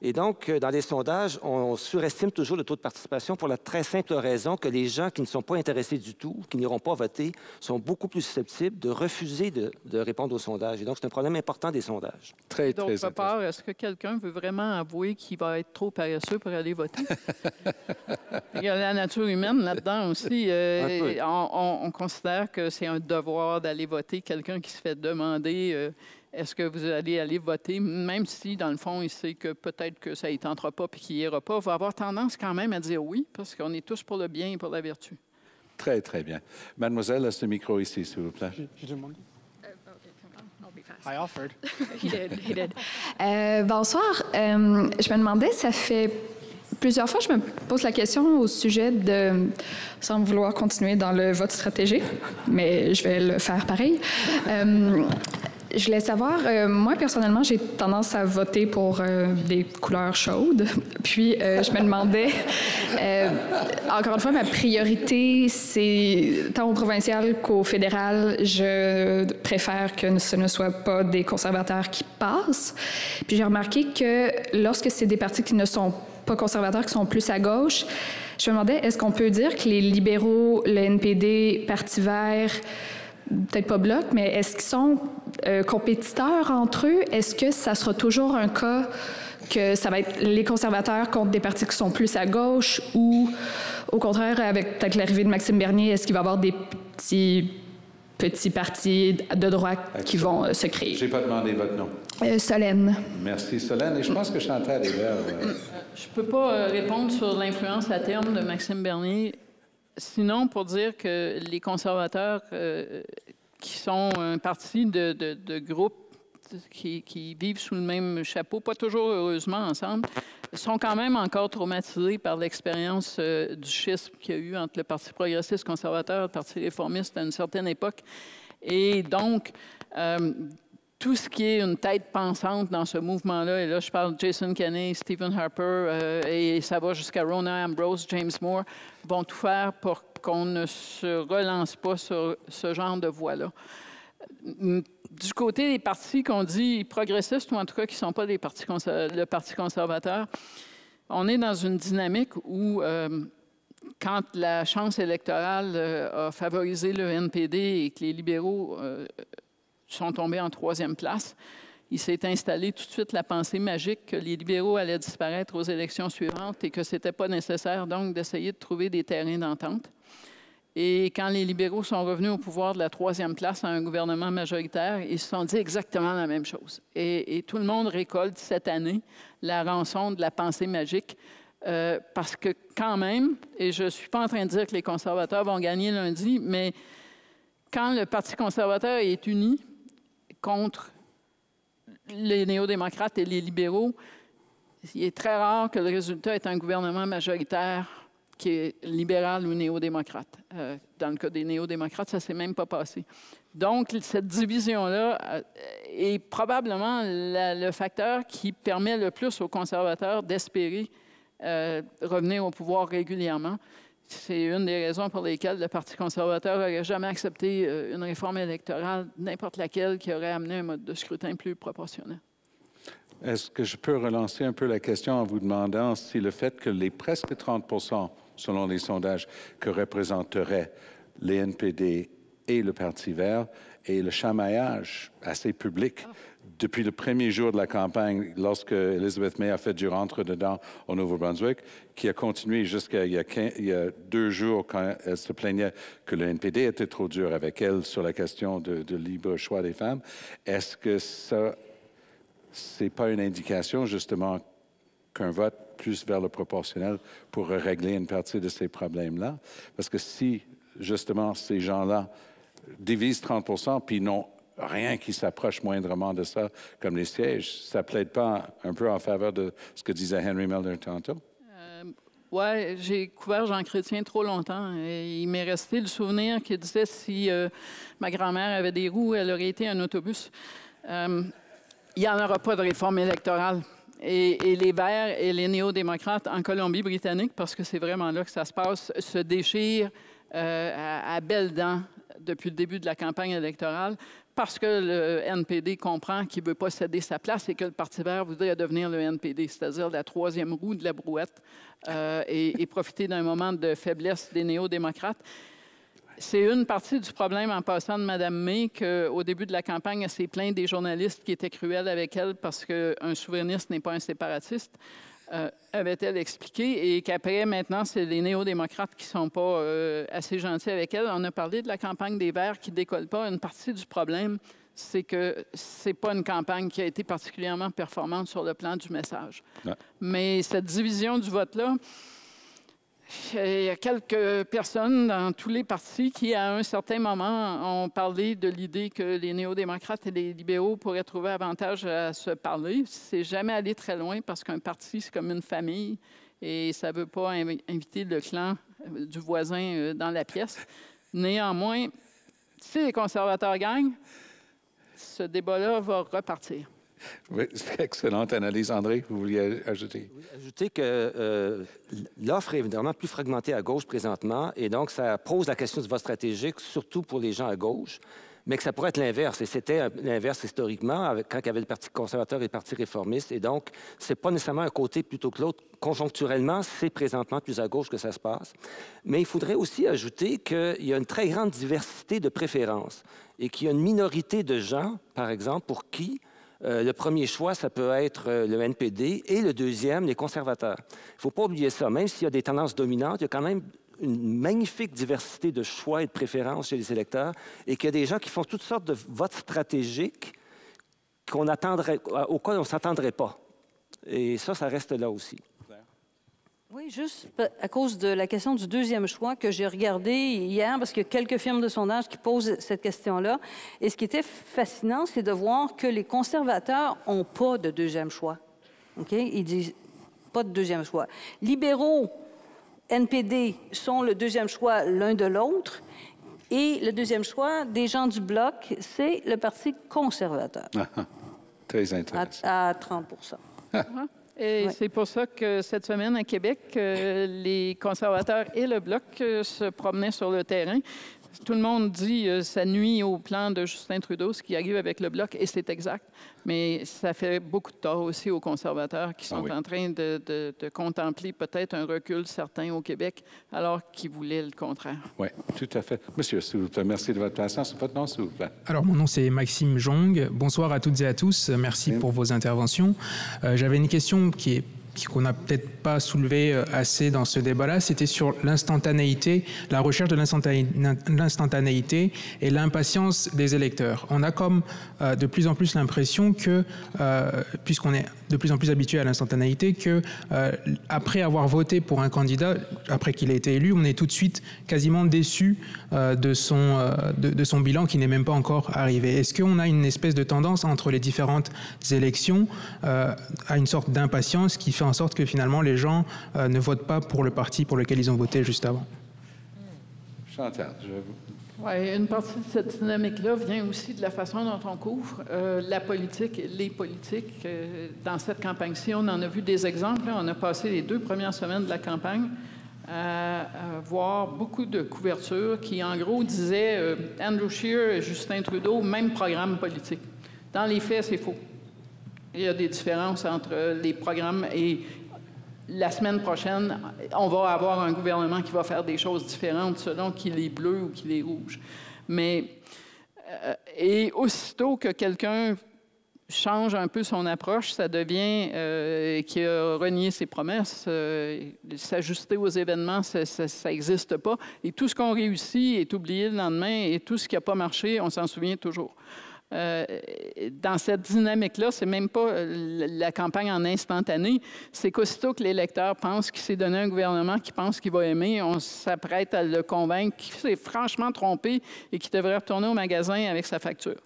Et donc, dans les sondages, on surestime toujours le taux de participation pour la très simple raison que les gens qui ne sont pas intéressés du tout, qui n'iront pas voter, sont beaucoup plus susceptibles de refuser de répondre aux sondages. Et donc, c'est un problème important des sondages. Très D'autre part, est-ce que quelqu'un veut vraiment avouer qu'il va être trop paresseux pour aller voter? Il y a la nature humaine là-dedans aussi. On considère que c'est un devoir d'aller voter. Quelqu'un qui se fait demander est-ce que vous allez aller voter, même si, dans le fond, il sait que peut-être que ça ne tentera pas et qu'il n'ira pas, va avoir tendance quand même à dire oui, parce qu'on est tous pour le bien et pour la vertu. Très, très bien. Mademoiselle, laisse le micro ici, s'il vous plaît. Je demande. I offered. He did. Bonsoir. Je me demandais, ça fait plusieurs fois, je me pose la question au sujet de, sans vouloir continuer dans le vote stratégique, mais je vais le faire pareil. Je voulais savoir, moi, personnellement, j'ai tendance à voter pour des couleurs chaudes. Puis, je me demandais, encore une fois, ma priorité, c'est tant au provincial qu'au fédéral, je préfère que ce ne soit pas des conservateurs qui passent. Puis, j'ai remarqué que lorsque c'est des partis qui ne sont pas conservateurs, qui sont plus à gauche, je me demandais, est-ce qu'on peut dire que les libéraux, le NPD, Parti vert, peut-être pas Bloc, mais est-ce qu'ils sont compétiteurs entre eux? Est-ce que ça sera toujours un cas que ça va être les conservateurs contre des partis qui sont plus à gauche ou, au contraire, avec peut-être l'arrivée de Maxime Bernier, est-ce qu'il va y avoir des petits partis de droite qui vont se créer? Je n'ai pas demandé votre nom. Solène. Merci, Solène. Et je pense que Chantal est là. Je ne peux pas répondre sur l'influence à terme de Maxime Bernier, sinon pour dire que les conservateurs qui sont un parti de groupe qui vivent sous le même chapeau, pas toujours heureusement ensemble, sont quand même encore traumatisés par l'expérience du schisme qu'il y a eu entre le Parti progressiste conservateur et le Parti réformiste à une certaine époque. Et donc, tout ce qui est une tête pensante dans ce mouvement-là, et là, je parle de Jason Kenney, Stephen Harper, et ça va jusqu'à Rona Ambrose, James Moore, vont tout faire pour qu'on ne se relance pas sur ce genre de voie-là. Du côté des partis qu'on dit progressistes, ou en tout cas qui ne sont pas le Parti conservateur, on est dans une dynamique où, quand la chance électorale a favorisé le NPD et que les libéraux sont tombés en 3e place, il s'est installé tout de suite la pensée magique que les libéraux allaient disparaître aux élections suivantes et que ce n'était pas nécessaire donc d'essayer de trouver des terrains d'entente. Et quand les libéraux sont revenus au pouvoir de la 3e place à un gouvernement majoritaire, ils se sont dit exactement la même chose. Et tout le monde récolte cette année la rançon de la pensée magique parce que quand même, et je ne suis pas en train de dire que les conservateurs vont gagner lundi, mais quand le Parti conservateur est uni contre les néo-démocrates et les libéraux, il est très rare que le résultat est un gouvernement majoritaire qui est libéral ou néo-démocrate. Dans le cas des néo-démocrates, ça ne s'est même pas passé. Donc, cette division-là est probablement le facteur qui permet le plus aux conservateurs d'espérer revenir au pouvoir régulièrement. C'est une des raisons pour lesquelles le Parti conservateur n'aurait jamais accepté une réforme électorale, n'importe laquelle, qui aurait amené un mode de scrutin plus proportionnel. Est-ce que je peux relancer un peu la question en vous demandant si le fait que les presque 30%, selon les sondages, que représenteraient les NPD et le Parti vert et le chamaillage assez public depuis le premier jour de la campagne, lorsque Elizabeth May a fait du rentre-dedans au Nouveau-Brunswick, qui a continué jusqu'à il y a 2 jours quand elle se plaignait que le NPD était trop dur avec elle sur la question de libre choix des femmes. Est-ce que ça, c'est pas une indication justement qu'un vote plus vers le proportionnel pourrait régler une partie de ces problèmes-là? Parce que si, justement, ces gens-là divisent 30% puis n'ont rien qui s'approche moindrement de ça, comme les sièges, ça ne plaide pas un peu en faveur de ce que disait Henry Miller tantôt? Oui, j'ai couvert Jean Chrétien trop longtemps et il m'est resté le souvenir qu'il disait si ma grand-mère avait des roues, elle aurait été un autobus. Il n'y en aura pas de réforme électorale. Et les Verts et les néo-démocrates en Colombie-Britannique, parce que c'est vraiment là que ça se passe, se déchirent à belles dents depuis le début de la campagne électorale parce que le NPD comprend qu'il ne veut pas céder sa place et que le Parti vert voudrait devenir le NPD, c'est-à-dire la 3e roue de la brouette et profiter d'un moment de faiblesse des néo-démocrates. C'est une partie du problème en passant de Mme May qu'au début de la campagne, elle s'est plainte des journalistes qui étaient cruels avec elle parce qu'un souverainiste n'est pas un séparatiste. Avait-elle expliqué, et qu'après, maintenant, c'est les néo-démocrates qui ne sont pas assez gentils avec elle. On a parlé de la campagne des Verts qui ne décolle pas. Une partie du problème, c'est que ce n'est pas une campagne qui a été particulièrement performante sur le plan du message. Ouais. Mais cette division du vote-là, il y a quelques personnes dans tous les partis qui, à un certain moment, ont parlé de l'idée que les néo-démocrates et les libéraux pourraient trouver avantage à se parler. C'est jamais allé très loin parce qu'un parti, c'est comme une famille et ça ne veut pas inviter le clan du voisin dans la pièce. Néanmoins, si les conservateurs gagnent, ce débat-là va repartir. Oui, c'est excellente analyse. André, vous vouliez ajouter? Oui, ajouter que l'offre est évidemment plus fragmentée à gauche présentement, et donc ça pose la question du vote stratégique, surtout pour les gens à gauche, mais que ça pourrait être l'inverse. Et c'était l'inverse historiquement, quand il y avait le Parti conservateur et le Parti réformiste. Et donc, ce n'est pas nécessairement un côté plutôt que l'autre. Conjoncturellement, c'est présentement plus à gauche que ça se passe. Mais il faudrait aussi ajouter qu'il y a une très grande diversité de préférences et qu'il y a une minorité de gens, par exemple, pour qui le premier choix, ça peut être le NPD et le deuxième, les conservateurs. Il ne faut pas oublier ça. Même s'il y a des tendances dominantes, il y a quand même une magnifique diversité de choix et de préférences chez les électeurs et qu'il y a des gens qui font toutes sortes de votes stratégiques auxquels on ne s'attendrait pas. Et ça reste là aussi. Oui, juste à cause de la question du deuxième choix que j'ai regardé hier, parce qu'il y a quelques firmes de sondage qui posent cette question-là. Et ce qui était fascinant, c'est de voir que les conservateurs n'ont pas de deuxième choix. OK? Ils disent pas de deuxième choix. Libéraux, NPD sont le deuxième choix l'un de l'autre. Et le deuxième choix des gens du Bloc, c'est le Parti conservateur. Très intéressant. À 30 Et ouais. c'est pour ça que cette semaine à Québec, les conservateurs et le Bloc se promenaient sur le terrain. Tout le monde dit ça nuit au plan de Justin Trudeau, ce qui arrive avec le Bloc, et c'est exact. Mais ça fait beaucoup de tort aussi aux conservateurs qui sont en train de contempler peut-être un recul certain au Québec, alors qu'ils voulaient le contraire. Oui, tout à fait. Monsieur, s'il vous plaît, merci de votre patience. Votre nom, s'il vous plaît. Alors, mon nom, c'est Maxime Jong. Bonsoir à toutes et à tous. Merci pour vos interventions. J'avais une question qu'on n'a peut-être pas soulevée assez dans ce débat-là, c'était sur l'instantanéité, la recherche de l'instantanéité et l'impatience des électeurs. On a comme de plus en plus l'impression que, puisqu'on est de plus en plus habitué à l'instantanéité, que après avoir voté pour un candidat, après qu'il ait été élu, on est tout de suite quasiment déçu de son bilan qui n'est même pas encore arrivé. Est-ce qu'on a une espèce de tendance entre les différentes élections à une sorte d'impatience qui fait en sorte que finalement les gens ne votent pas pour le parti pour lequel ils ont voté juste avant? Chantal, Oui, une partie de cette dynamique-là vient aussi de la façon dont on couvre la politique, les politiques. Dans cette campagne-ci, on en a vu des exemples. On a passé les 2 premières semaines de la campagne à voir beaucoup de couvertures qui, en gros, disaient Andrew Scheer et Justin Trudeau, même programme politique. Dans les faits, c'est faux. Il y a des différences entre les programmes et la semaine prochaine, on va avoir un gouvernement qui va faire des choses différentes selon qu'il est bleu ou qu'il est rouge. Mais, et aussitôt que quelqu'un change un peu son approche, ça devient qu'il a renié ses promesses, s'ajuster aux événements, ça n'existe pas. Et tout ce qu'on réussit est oublié le lendemain et tout ce qui n'a pas marché, on s'en souvient toujours. Dans cette dynamique-là, c'est même pas la campagne en instantané, c'est qu'aussitôt que l'électeur pense qu'il s'est donné un gouvernement qu'il pense qu'il va aimer, on s'apprête à le convaincre qu'il s'est franchement trompé et qu'il devrait retourner au magasin avec sa facture.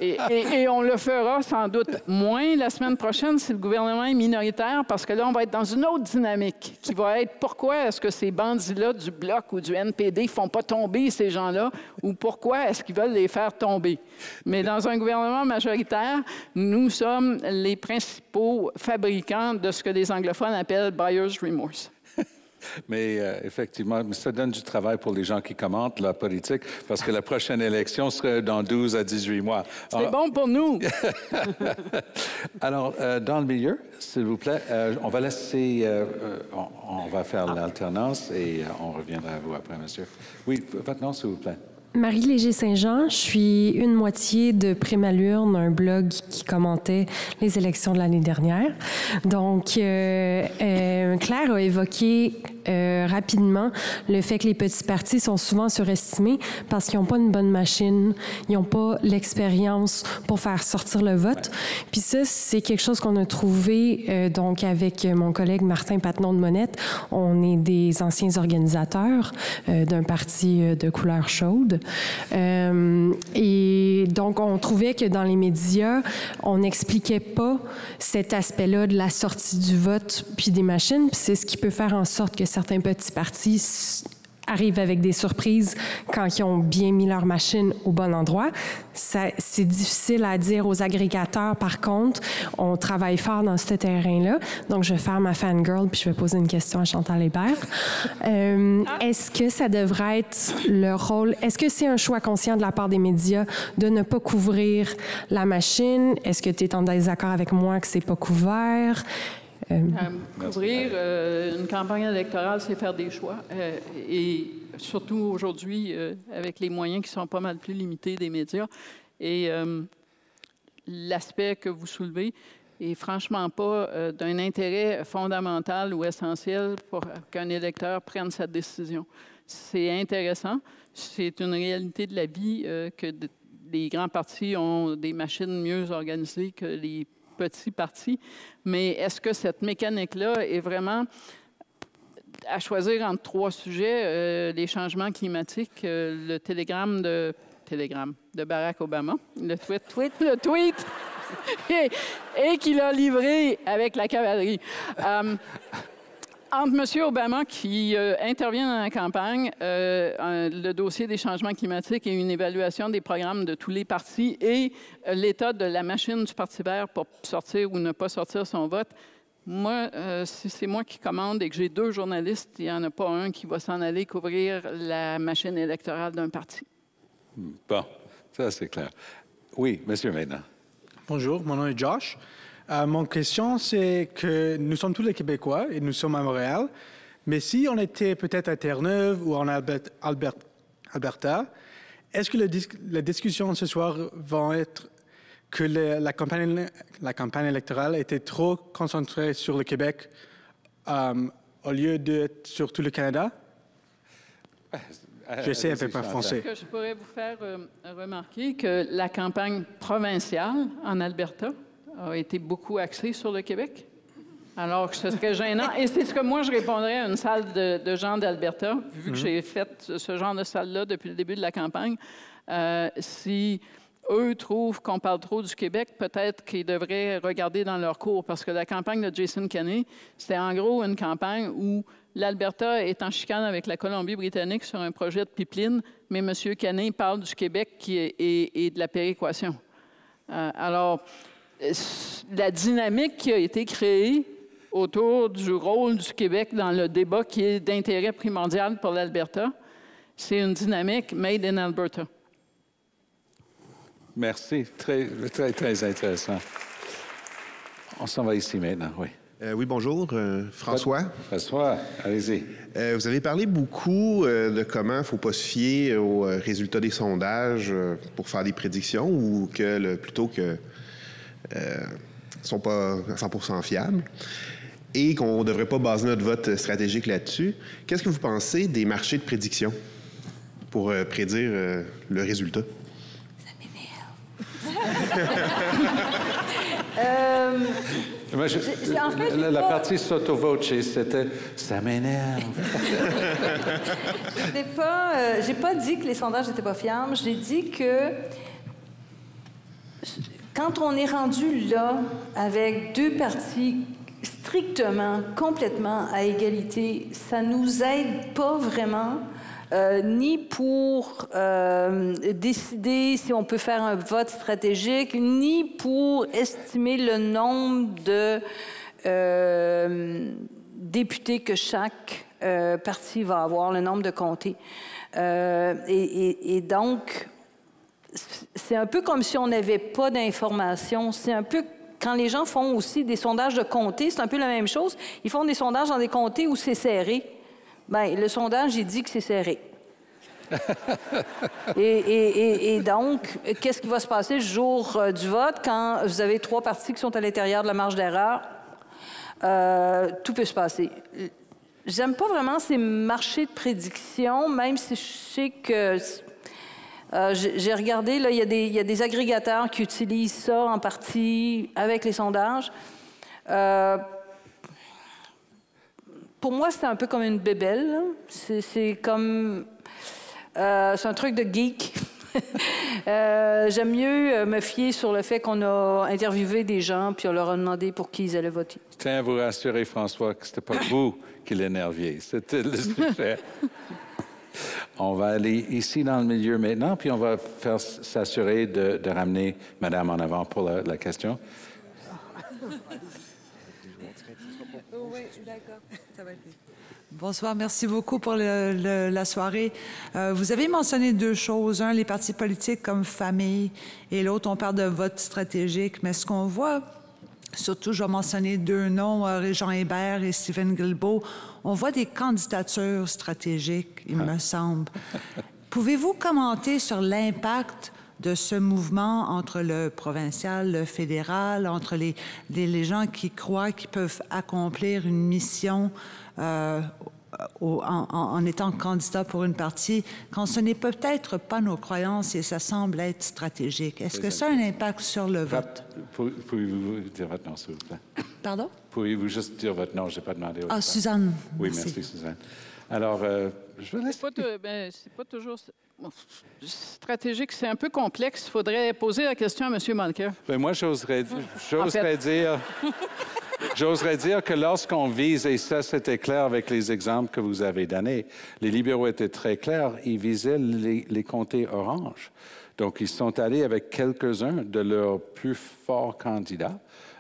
Et on le fera sans doute moins la semaine prochaine si le gouvernement est minoritaire, parce que là, on va être dans une autre dynamique qui va être pourquoi est-ce que ces bandits-là du Bloc ou du NPD ne font pas tomber ces gens-là ou pourquoi est-ce qu'ils veulent les faire tomber. Mais dans un gouvernement majoritaire, nous sommes les principaux fabricants de ce que les anglophones appellent « buyer's remorse ». Mais effectivement, ça donne du travail pour les gens qui commentent la politique, parce que la prochaine élection serait dans 12 à 18 mois. C'est bon pour nous. Alors, dans le milieu, s'il vous plaît, on va laisser, on va faire l'alternance et on reviendra à vous après, monsieur. Oui, votre nom, s'il vous plaît. Marie Léger-Saint-Jean, je suis une moitié de Prémalurne, un blog qui commentait les élections de l'année dernière. Donc, Claire a évoqué rapidement le fait que les petits partis sont souvent surestimés parce qu'ils n'ont pas une bonne machine, ils n'ont pas l'expérience pour faire sortir le vote. Puis ça, c'est quelque chose qu'on a trouvé donc avec mon collègue Martin Patnon de Monette. On est des anciens organisateurs d'un parti de couleur chaude. Et donc, on trouvait que dans les médias, on n'expliquait pas cet aspect-là de la sortie du vote puis des machines. Puis c'est ce qui peut faire en sorte que certains petits partis arrivent avec des surprises quand ils ont bien mis leur machine au bon endroit. C'est difficile à dire aux agrégateurs. Par contre, on travaille fort dans ce terrain-là. Donc, je vais faire ma fangirl puis je vais poser une question à Chantal Hébert. Est-ce que ça devrait être le rôle... Est-ce que c'est un choix conscient de la part des médias de ne pas couvrir la machine? Est-ce que tu es en désaccord avec moi que c'est pas couvert? Couvrir une campagne électorale, c'est faire des choix. Et surtout aujourd'hui, avec les moyens qui sont pas mal plus limités des médias. Et l'aspect que vous soulevez est franchement pas d'un intérêt fondamental ou essentiel pour qu'un électeur prenne cette décision. C'est intéressant. C'est une réalité de la vie que les grands partis ont des machines mieux organisées que les petits partis. Mais est-ce que cette mécanique-là est vraiment à choisir entre 3 sujets, les changements climatiques, le télégramme de Barack Obama, le tweet et qu'il a livré avec la cavalerie. Entre M. Obama, qui intervient dans la campagne, le dossier des changements climatiques et une évaluation des programmes de tous les partis et l'état de la machine du Parti vert pour sortir ou ne pas sortir son vote, moi, si c'est moi qui commande et que j'ai 2 journalistes, il n'y en a pas un qui va s'en aller couvrir la machine électorale d'un parti. Bon, ça c'est clair. Oui, monsieur maintenant. Bonjour, mon nom est Josh. Mon question, c'est que nous sommes tous les Québécois et nous sommes à Montréal, mais si on était peut-être à Terre-Neuve ou en Alberta, est-ce que la discussion ce soir va être que la campagne électorale était trop concentrée sur le Québec au lieu d'être sur tout le Canada? Je sais un peu pas français. Je pourrais vous faire remarquer que la campagne provinciale en Alberta a été beaucoup axée sur le Québec, alors que ce serait gênant. Et c'est ce que moi, je répondrais à une salle de gens d'Alberta, vu que j'ai fait ce genre de salle-là depuis le début de la campagne. Si eux trouvent qu'on parle trop du Québec, peut-être qu'ils devraient regarder dans leur cours, parce que la campagne de Jason Kenney, c'était en gros une campagne où l'Alberta est en chicane avec la Colombie-Britannique sur un projet de pipeline, mais M. Kenney parle du Québec et de la péréquation. Alors, la dynamique qui a été créée autour du rôle du Québec dans le débat qui est d'intérêt primordial pour l'Alberta, c'est une dynamique made in Alberta. Merci. Très, très, très intéressant. On s'en va ici maintenant, oui. Oui, bonjour. François. François, allez-y. Vous avez parlé beaucoup de comment il ne faut pas se fier aux résultats des sondages pour faire des prédictions ou que plutôt que ne sont pas 100% fiables et qu'on ne devrait pas baser notre vote stratégique là-dessus. Qu'est-ce que vous pensez des marchés de prédiction pour prédire le résultat? La partie sotto-voce, c'était « ça m'énerve ». J'ai pas dit que les sondages n'étaient pas fiables. J'ai dit que quand on est rendu là, avec 2 partis strictement, complètement à égalité, ça nous aide pas vraiment. Ni pour décider si on peut faire un vote stratégique, ni pour estimer le nombre de députés que chaque parti va avoir, le nombre de comtés. Et donc, c'est un peu comme si on n'avait pas d'informations. C'est un peu... Quand les gens font aussi des sondages de comtés, c'est un peu la même chose. Ils font des sondages dans des comtés où c'est serré. Bien, le sondage, il dit que c'est serré. et donc, qu'est-ce qui va se passer le jour du vote quand vous avez 3 partis qui sont à l'intérieur de la marge d'erreur? Tout peut se passer. J'aime pas vraiment ces marchés de prédiction, même si je sais que... j'ai regardé, là, il y a des agrégateurs qui utilisent ça en partie avec les sondages. Pour moi, c'est un peu comme une bébelle. C'est comme... c'est un truc de geek. J'aime mieux me fier sur le fait qu'on a interviewé des gens puis on leur a demandé pour qui ils allaient voter. Je tiens à vous rassurer, François, que ce n'était pas vous qui l'énerviez. C'était le sujet. On va aller ici dans le milieu maintenant, puis on va faire s'assurer de ramener Madame en avant pour la question. Oui, d'accord. Ça va être... Bonsoir, merci beaucoup pour la soirée. Vous avez mentionné 2 choses. Un, les partis politiques comme famille, et l'autre, on parle de vote stratégique. Mais ce qu'on voit, surtout, je vais mentionner 2 noms, Jean Hébert et Stephen Guilbeault, on voit des candidatures stratégiques, il me semble. Pouvez-vous commenter sur l'impact de ce mouvement entre le provincial, le fédéral, entre les gens qui croient qu'ils peuvent accomplir une mission en étant candidat pour une partie, quand ce n'est peut-être pas nos croyances et ça semble être stratégique? Est-ce que ça a un impact sur le vote? Pourriez-vous dire votre nom, s'il vous plaît? Pardon? Pourriez-vous juste dire votre nom? Je n'ai pas demandé. Ah, Suzanne. Oui, merci, Suzanne. Alors, je vais laisser... C'est pas toujours stratégique, c'est un peu complexe. Il faudrait poser la question à M. Mulcair. Bien, moi, j'oserais dire que lorsqu'on vise, et ça c'était clair avec les exemples que vous avez donnés, les libéraux étaient très clairs, ils visaient les comtés oranges. Donc, ils sont allés avec quelques-uns de leurs plus forts candidats,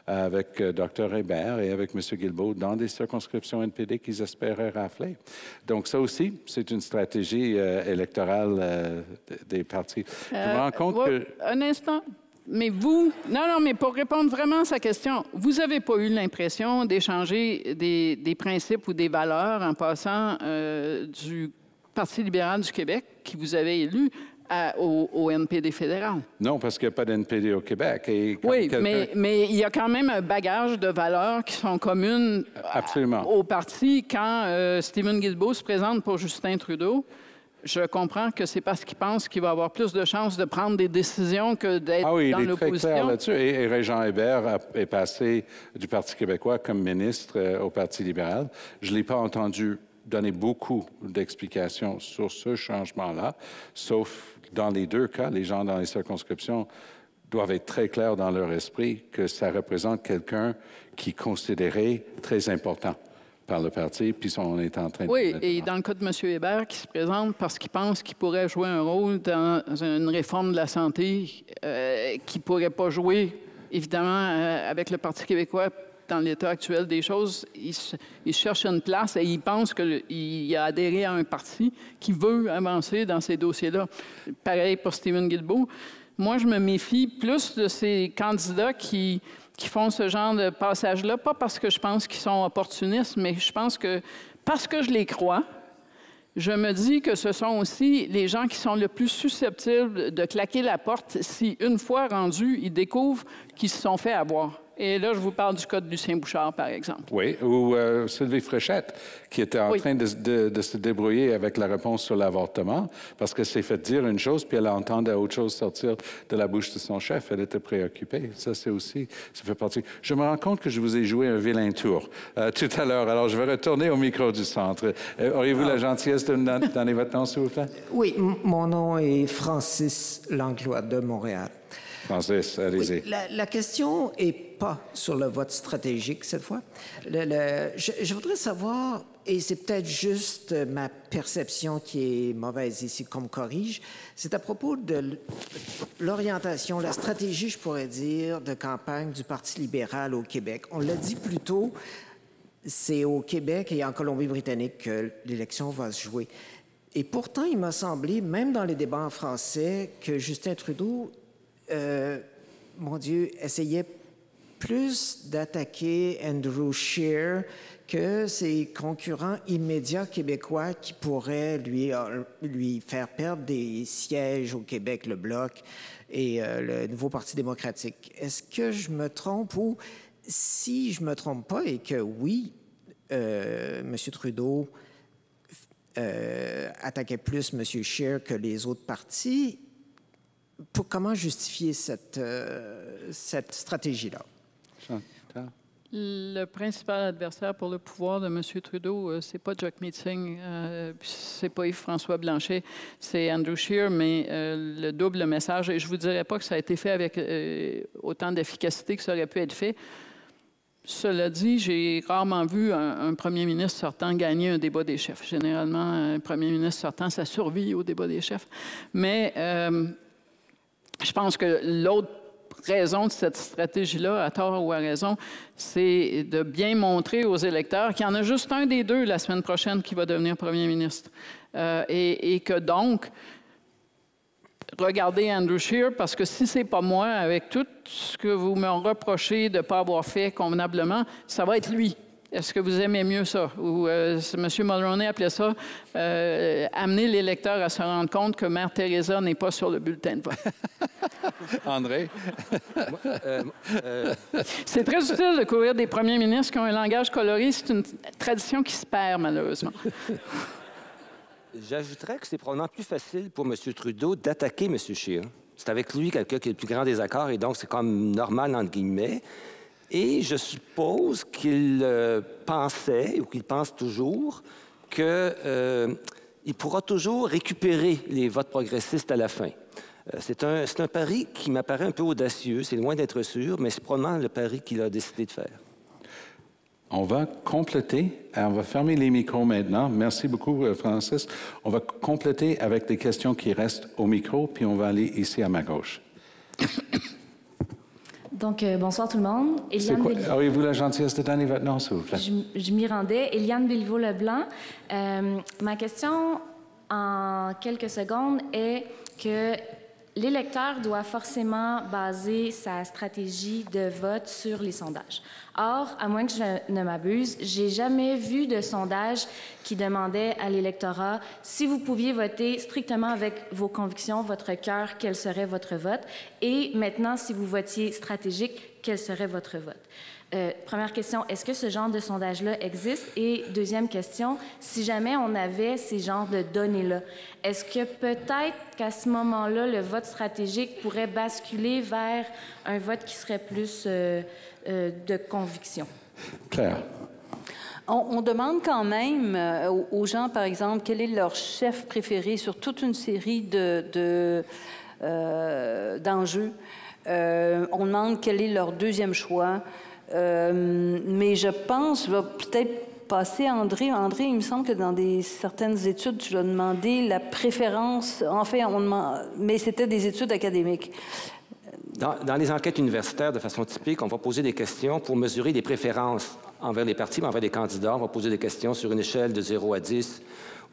avec Dr. Hébert et avec M. Guilbeault, dans des circonscriptions NPD qu'ils espéraient rafler. Donc, ça aussi, c'est une stratégie électorale des partis. Je me rends compte que... Un instant. Mais vous... Non, mais pour répondre vraiment à sa question, vous n'avez pas eu l'impression d'échanger des principes ou des valeurs en passant du Parti libéral du Québec, qui vous avait élu, au NPD fédéral? Non, parce qu'il n'y a pas d'NPD au Québec. Et oui, mais il y a quand même un bagage de valeurs qui sont communes au parti. Quand Stephen Guilbeault se présente pour Justin Trudeau, je comprends que c'est parce qu'il pense qu'il va avoir plus de chances de prendre des décisions que d'être dans l'opposition. Il est très clair là-dessus. Et Régent Hébert est passé du Parti québécois comme ministre au Parti libéral. Je ne l'ai pas entendu donner beaucoup d'explications sur ce changement-là, sauf dans les deux cas, les gens dans les circonscriptions doivent être très clairs dans leur esprit que ça représente quelqu'un qui est considéré très important par le parti, puis on est en train de... Oui, et dans le cas de M. Hébert, qui se présente parce qu'il pense qu'il pourrait jouer un rôle dans une réforme de la santé qu'il ne pourrait pas jouer, évidemment, avec le Parti québécois dans l'état actuel des choses. Il cherche une place et il pense qu'il a adhéré à un parti qui veut avancer dans ces dossiers-là. Pareil pour Stephen Guilbeault. Moi, je me méfie plus de ces candidats qui font ce genre de passage-là, pas parce que je pense qu'ils sont opportunistes, mais je pense que, parce que je les crois, je me dis que ce sont aussi les gens qui sont le plus susceptibles de claquer la porte si, une fois rendus, ils découvrent qu'ils se sont fait avoir. Et là, je vous parle du cas de Lucien Bouchard, par exemple. Oui, ou Sylvie Fréchette, qui était en train de se débrouiller avec la réponse sur l'avortement, parce qu'elle s'est fait dire une chose, puis elle entendait autre chose sortir de la bouche de son chef. Elle était préoccupée. Ça, c'est aussi, ça fait partie. Je me rends compte que je vous ai joué un vilain tour tout à l'heure. Alors, je vais retourner au micro du centre. Auriez-vous la gentillesse de me donner votre nom, s'il vous plaît? Oui, mon nom est Francis Langlois de Montréal. Francis, allez-y. Oui, la question n'est pas sur le vote stratégique cette fois. Je voudrais savoir, et c'est peut-être juste ma perception qui est mauvaise ici, qu'on me corrige, c'est à propos de l'orientation, la stratégie, je pourrais dire, de campagne du Parti libéral au Québec. On l'a dit plus tôt, c'est au Québec et en Colombie-Britannique que l'élection va se jouer. Et pourtant, il m'a semblé, même dans les débats en français, que Justin Trudeau mon Dieu, essayait plus d'attaquer Andrew Scheer que ses concurrents immédiats québécois qui pourraient lui faire perdre des sièges au Québec, le Bloc et le nouveau Parti démocratique. Est-ce que je me trompe ou si je me trompe pas et que oui, M. Trudeau attaquait plus M. Scheer que les autres partis, comment justifier cette stratégie-là? Le principal adversaire pour le pouvoir de M. Trudeau, c'est pas Jack Meeting, c'est pas Yves-François Blanchet, c'est Andrew Scheer, mais le double message, et je vous dirais pas que ça a été fait avec autant d'efficacité que ça aurait pu être fait. Cela dit, j'ai rarement vu un premier ministre sortant gagner un débat des chefs. Généralement, un premier ministre sortant, ça survit au débat des chefs. Mais je pense que l'autre raison de cette stratégie-là, à tort ou à raison, c'est de bien montrer aux électeurs qu'il y en a juste un des deux la semaine prochaine qui va devenir premier ministre. Et que donc, regardez Andrew Scheer, parce que si c'est pas moi, avec tout ce que vous me reprochez de ne pas avoir fait convenablement, ça va être lui Est-ce que vous aimez mieux ça? Ou M. Mulroney appelait ça amener les électeurs à se rendre compte que Mère Teresa n'est pas sur le bulletin de vote. André? C'est très utile de courir des premiers ministres qui ont un langage coloré. C'est une tradition qui se perd, malheureusement. J'ajouterais que c'est probablement plus facile pour M. Trudeau d'attaquer M. Scheer. C'est avec lui quelqu'un qui a le plus grand désaccord, et donc c'est comme normal, entre guillemets. Et je suppose qu'il pensait, ou qu'il pense toujours, qu'il pourra toujours récupérer les votes progressistes à la fin. C'est un pari qui m'apparaît un peu audacieux, c'est loin d'être sûr, mais c'est probablement le pari qu'il a décidé de faire. On va compléter, on va fermer les micros maintenant. Merci beaucoup, Francis. On va compléter avec des questions qui restent au micro, puis on va aller ici à ma gauche. Donc, bonsoir tout le monde. Auriez-vous la gentillesse de donner votre nom, s'il vous plaît? Je m'y rendais. Eliane Béliveau-Leblanc. Ma question, en quelques secondes, est que l'électeur doit forcément baser sa stratégie de vote sur les sondages. Or, à moins que je ne m'abuse, j'ai jamais vu de sondage qui demandait à l'électorat si vous pouviez voter strictement avec vos convictions, votre cœur, quel serait votre vote, et maintenant, si vous votiez stratégique, quel serait votre vote. Première question, est-ce que ce genre de sondage-là existe? Et deuxième question, si jamais on avait ces genres de données-là, est-ce que peut-être qu'à ce moment-là, le vote stratégique pourrait basculer vers un vote qui serait plus de conviction? Claire. On demande quand même aux gens, par exemple, quel est leur chef préféré sur toute une série d'enjeux. On demande quel est leur deuxième choix. Mais je pense, je vais peut-être passer à André. André, il me semble que dans certaines études, tu as demandé la préférence. En fait, mais c'était des études académiques. Dans les enquêtes universitaires, de façon typique, on va poser des questions pour mesurer les préférences envers les partis, envers les candidats. On va poser des questions sur une échelle de 0 à 10,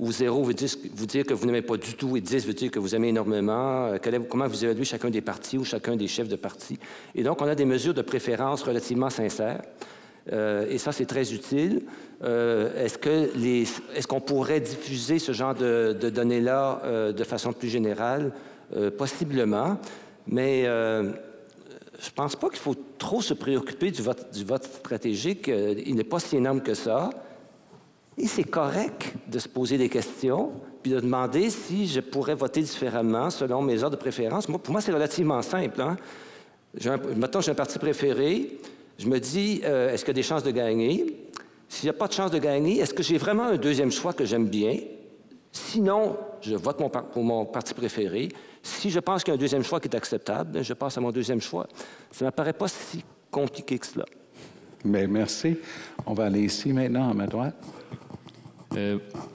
où 0 veut dire que vous n'aimez pas du tout et 10 veut dire que vous aimez énormément. Comment vous évaluez chacun des partis ou chacun des chefs de parti. Et donc, on a des mesures de préférence relativement sincères. Et ça, c'est très utile. Est-ce qu'on pourrait diffuser ce genre de données-là de façon plus générale? Possiblement. Mais je ne pense pas qu'il faut trop se préoccuper du vote stratégique. Il n'est pas si énorme que ça. Et c'est correct de se poser des questions puis de demander si je pourrais voter différemment selon mes ordres de préférence. Pour moi, c'est relativement simple. Hein? Mettons, j'ai un parti préféré. Je me dis, est-ce qu'il y a des chances de gagner? S'il n'y a pas de chance de gagner, est-ce que j'ai vraiment un deuxième choix que j'aime bien? Sinon, je vote pour mon parti préféré. Si je pense qu'il y a un deuxième choix qui est acceptable, je passe à mon deuxième choix. Ça ne me paraît pas si compliqué que cela. Bien, merci. On va aller ici maintenant, à ma droite.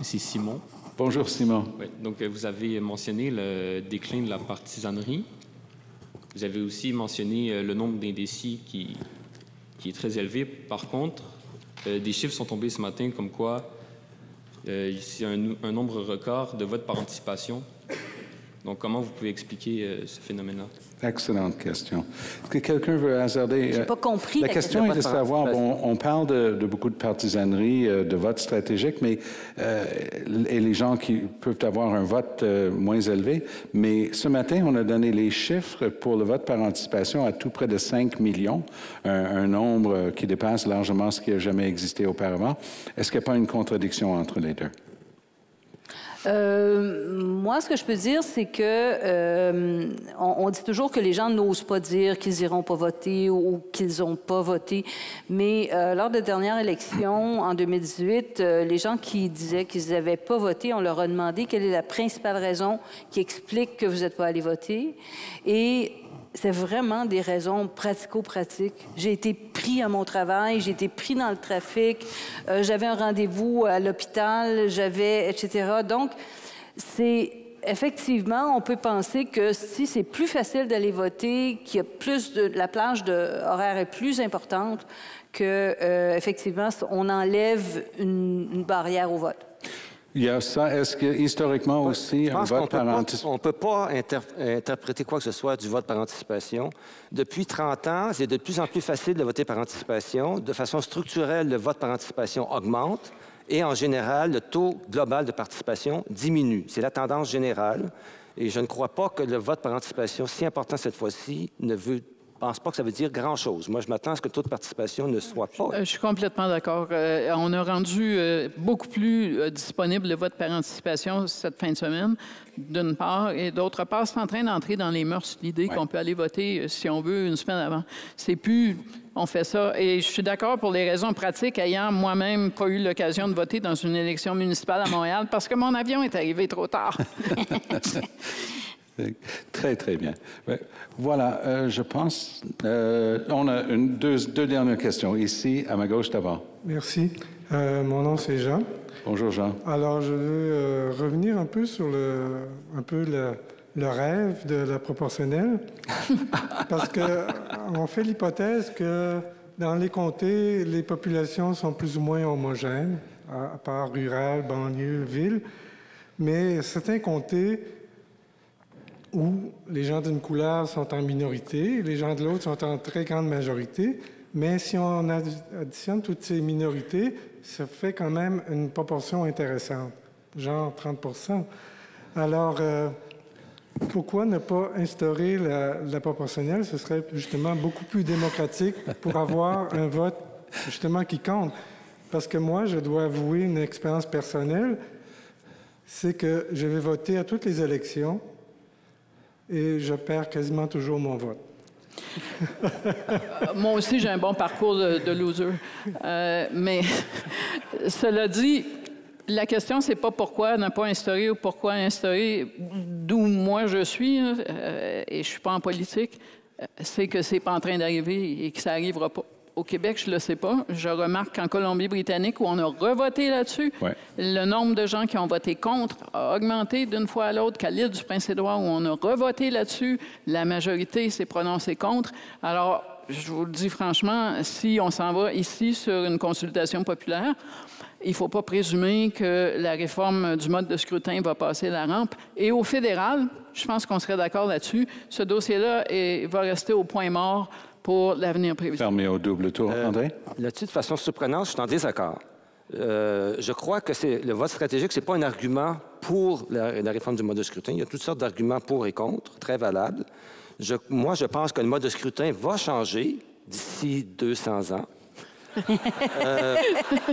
C'est Simon. Bonjour, Simon. Oui, donc, vous avez mentionné le déclin de la partisanerie. Vous avez aussi mentionné le nombre d'indécis qui est très élevé. Par contre, des chiffres sont tombés ce matin comme quoi il y a un nombre record de votes par anticipation. Donc, comment vous pouvez expliquer ce phénomène-là? Excellente question. Est-ce que quelqu'un veut hasarder? Je n'ai pas compris. La question est de savoir, bon, on parle de beaucoup de partisanerie, de vote stratégique, mais et les gens qui peuvent avoir un vote moins élevé. Mais ce matin, on a donné les chiffres pour le vote par anticipation à tout près de 5 millions, un nombre qui dépasse largement ce qui a jamais existé auparavant. Est-ce qu'il n'y a pas une contradiction entre les deux? Moi, ce que je peux dire, c'est que on dit toujours que les gens n'osent pas dire qu'ils n'iront pas voter ou qu'ils n'ont pas voté. Mais lors de la dernière élection, en 2018, les gens qui disaient qu'ils n'avaient pas voté, on leur a demandé quelle est la principale raison qui explique que vous n'êtes pas allé voter. Et c'est vraiment des raisons pratico-pratiques. J'ai été pris à mon travail, j'ai été pris dans le trafic, j'avais un rendez-vous à l'hôpital, etc. Donc, c'est effectivement, on peut penser que si c'est plus facile d'aller voter, qu'il y a plus la plage horaire est plus importante, que effectivement, on enlève une barrière au vote. Il y a ça. Est-ce que historiquement aussi, un vote par anticipation? On ne peut pas interpréter quoi que ce soit du vote par anticipation. Depuis 30 ans, c'est de plus en plus facile de voter par anticipation. De façon structurelle, le vote par anticipation augmente et en général, le taux global de participation diminue. C'est la tendance générale. Et je ne crois pas que le vote par anticipation, si important cette fois-ci, je ne pense pas que ça veut dire grand-chose. Moi, je m'attends à ce que le taux de participation ne soit pas... Je suis complètement d'accord. On a rendu beaucoup plus disponible le vote par anticipation cette fin de semaine, d'une part, et d'autre part, c'est en train d'entrer dans les mœurs l'idée qu'on peut aller voter, si on veut, une semaine avant. C'est plus... On fait ça. Et je suis d'accord pour les raisons pratiques, ayant moi-même pas eu l'occasion de voter dans une élection municipale à Montréal parce que mon avion est arrivé trop tard. Très, très bien. Voilà, je pense. On a deux dernières questions ici, à ma gauche d'abord. Merci. Mon nom, c'est Jean. Bonjour, Jean. Alors, je veux revenir un peu sur le rêve de la proportionnelle, parce qu'on fait l'hypothèse que dans les comtés, les populations sont plus ou moins homogènes, à part rural, banlieue, ville, mais certains comtés où les gens d'une couleur sont en minorité, les gens de l'autre sont en très grande majorité, mais si on additionne toutes ces minorités, ça fait quand même une proportion intéressante, genre 30 %. Alors, pourquoi ne pas instaurer la proportionnelle? Ce serait justement beaucoup plus démocratique pour avoir un vote justement qui compte. Parce que moi, je dois avouer une expérience personnelle, c'est que je vais voter à toutes les élections et je perds quasiment toujours mon vote. Moi aussi, j'ai un bon parcours de loser. Mais cela dit, la question, c'est pas pourquoi ne pas instaurer ou pourquoi instaurer. D'où moi je suis, et je suis pas en politique, c'est que c'est pas en train d'arriver et que ça arrivera pas. Au Québec, je le sais pas. Je remarque qu'en Colombie-Britannique, où on a revoté là-dessus, le nombre de gens qui ont voté contre a augmenté d'une fois à l'autre. Qu'à l'île du Prince-Édouard, où on a revoté là-dessus, la majorité s'est prononcée contre. Alors, je vous le dis franchement, si on s'en va ici sur une consultation populaire, il ne faut pas présumer que la réforme du mode de scrutin va passer la rampe. Et au fédéral, je pense qu'on serait d'accord là-dessus, ce dossier-là va rester au point mort pour l'avenir prévisible. Fermé au double tour. André? Là-dessus, de façon surprenante, je suis en désaccord. Je crois que le vote stratégique, ce n'est pas un argument pour la réforme du mode de scrutin. Il y a toutes sortes d'arguments pour et contre, très valables. Moi, je pense que le mode de scrutin va changer d'ici 200 ans.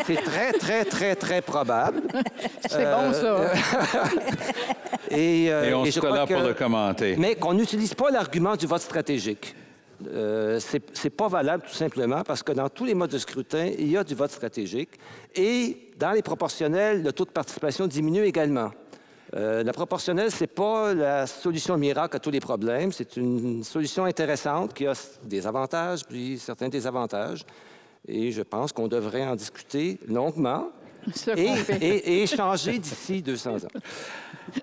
C'est très, très, très, très probable. C'est bon, ça. Et on sera là pour le commenter. Mais qu'on n'utilise pas l'argument du vote stratégique. C'est pas valable, tout simplement, parce que dans tous les modes de scrutin, il y a du vote stratégique. Et dans les proportionnels, le taux de participation diminue également. La proportionnelle, c'est pas la solution miracle à tous les problèmes. C'est une solution intéressante qui a des avantages puis certains désavantages. Et je pense qu'on devrait en discuter longuement et changer d'ici 200 ans.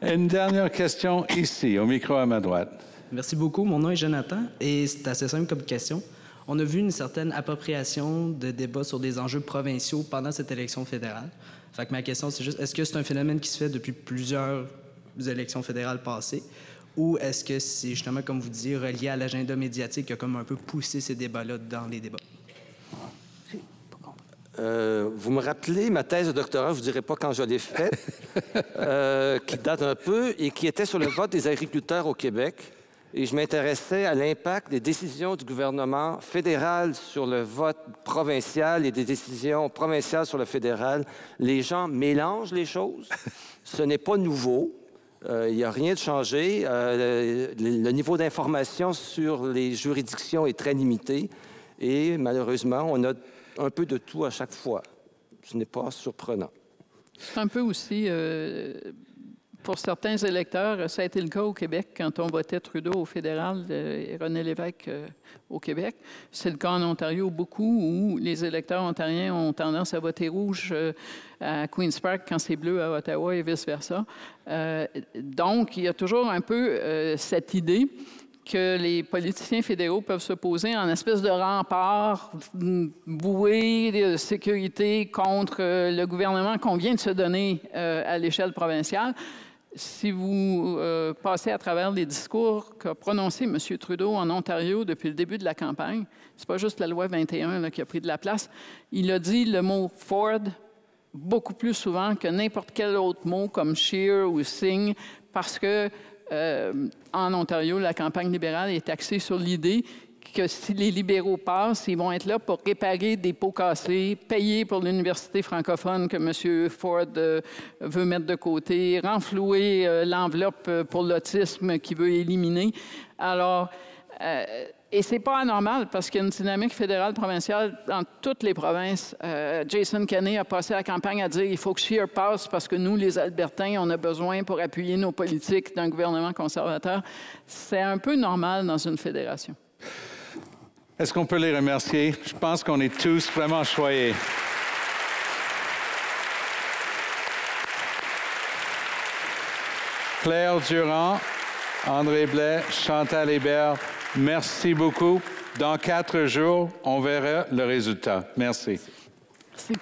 Une dernière question ici, au micro à ma droite. Merci beaucoup. Mon nom est Jonathan et c'est assez simple comme question. On a vu une certaine appropriation de débats sur des enjeux provinciaux pendant cette élection fédérale. Fait que ma question, c'est juste, est-ce que c'est un phénomène qui se fait depuis plusieurs élections fédérales passées ou est-ce que c'est justement, comme vous disiez, relié à l'agenda médiatique qui a comme un peu poussé ces débats-là dans les débats? Vous me rappelez ma thèse de doctorat, je ne vous dirai pas quand je l'ai faite, qui date un peu et qui était sur le vote des agriculteurs au Québec. Et je m'intéressais à l'impact des décisions du gouvernement fédéral sur le vote provincial et des décisions provinciales sur le fédéral. Les gens mélangent les choses. Ce n'est pas nouveau. Il n'y a rien de changé. Le niveau d'information sur les juridictions est très limité. Et malheureusement, on a un peu de tout à chaque fois. Ce n'est pas surprenant. C'est un peu aussi, pour certains électeurs, ça a été le cas au Québec quand on votait Trudeau au fédéral et René Lévesque au Québec. C'est le cas en Ontario beaucoup, où les électeurs ontariens ont tendance à voter rouge à Queen's Park quand c'est bleu à Ottawa et vice-versa. Donc, il y a toujours un peu cette idée que les politiciens fédéraux peuvent se poser en espèce de rempart bouée de sécurité contre le gouvernement qu'on vient de se donner à l'échelle provinciale. Si vous passez à travers les discours qu'a prononcé M. Trudeau en Ontario depuis le début de la campagne, c'est pas juste la loi 21 là, qui a pris de la place, il a dit le mot « Ford » beaucoup plus souvent que n'importe quel autre mot comme « Scheer » ou « Singh » parce que en Ontario, la campagne libérale est axée sur l'idée que si les libéraux passent, ils vont être là pour réparer des pots cassés, payer pour l'université francophone que M. Ford veut mettre de côté, renflouer l'enveloppe pour l'autisme qu'il veut éliminer. Alors, et c'est pas anormal parce qu'il y a une dynamique fédérale provinciale dans toutes les provinces. Jason Kenney a passé la campagne à dire il faut que Scheer passe parce que nous, les Albertains, on a besoin pour appuyer nos politiques d'un gouvernement conservateur. C'est un peu normal dans une fédération. Est-ce qu'on peut les remercier? Je pense qu'on est tous vraiment choyés. Claire Durand, André Blais, Chantal Hébert, merci beaucoup. Dans 4 jours, on verra le résultat. Merci. Merci.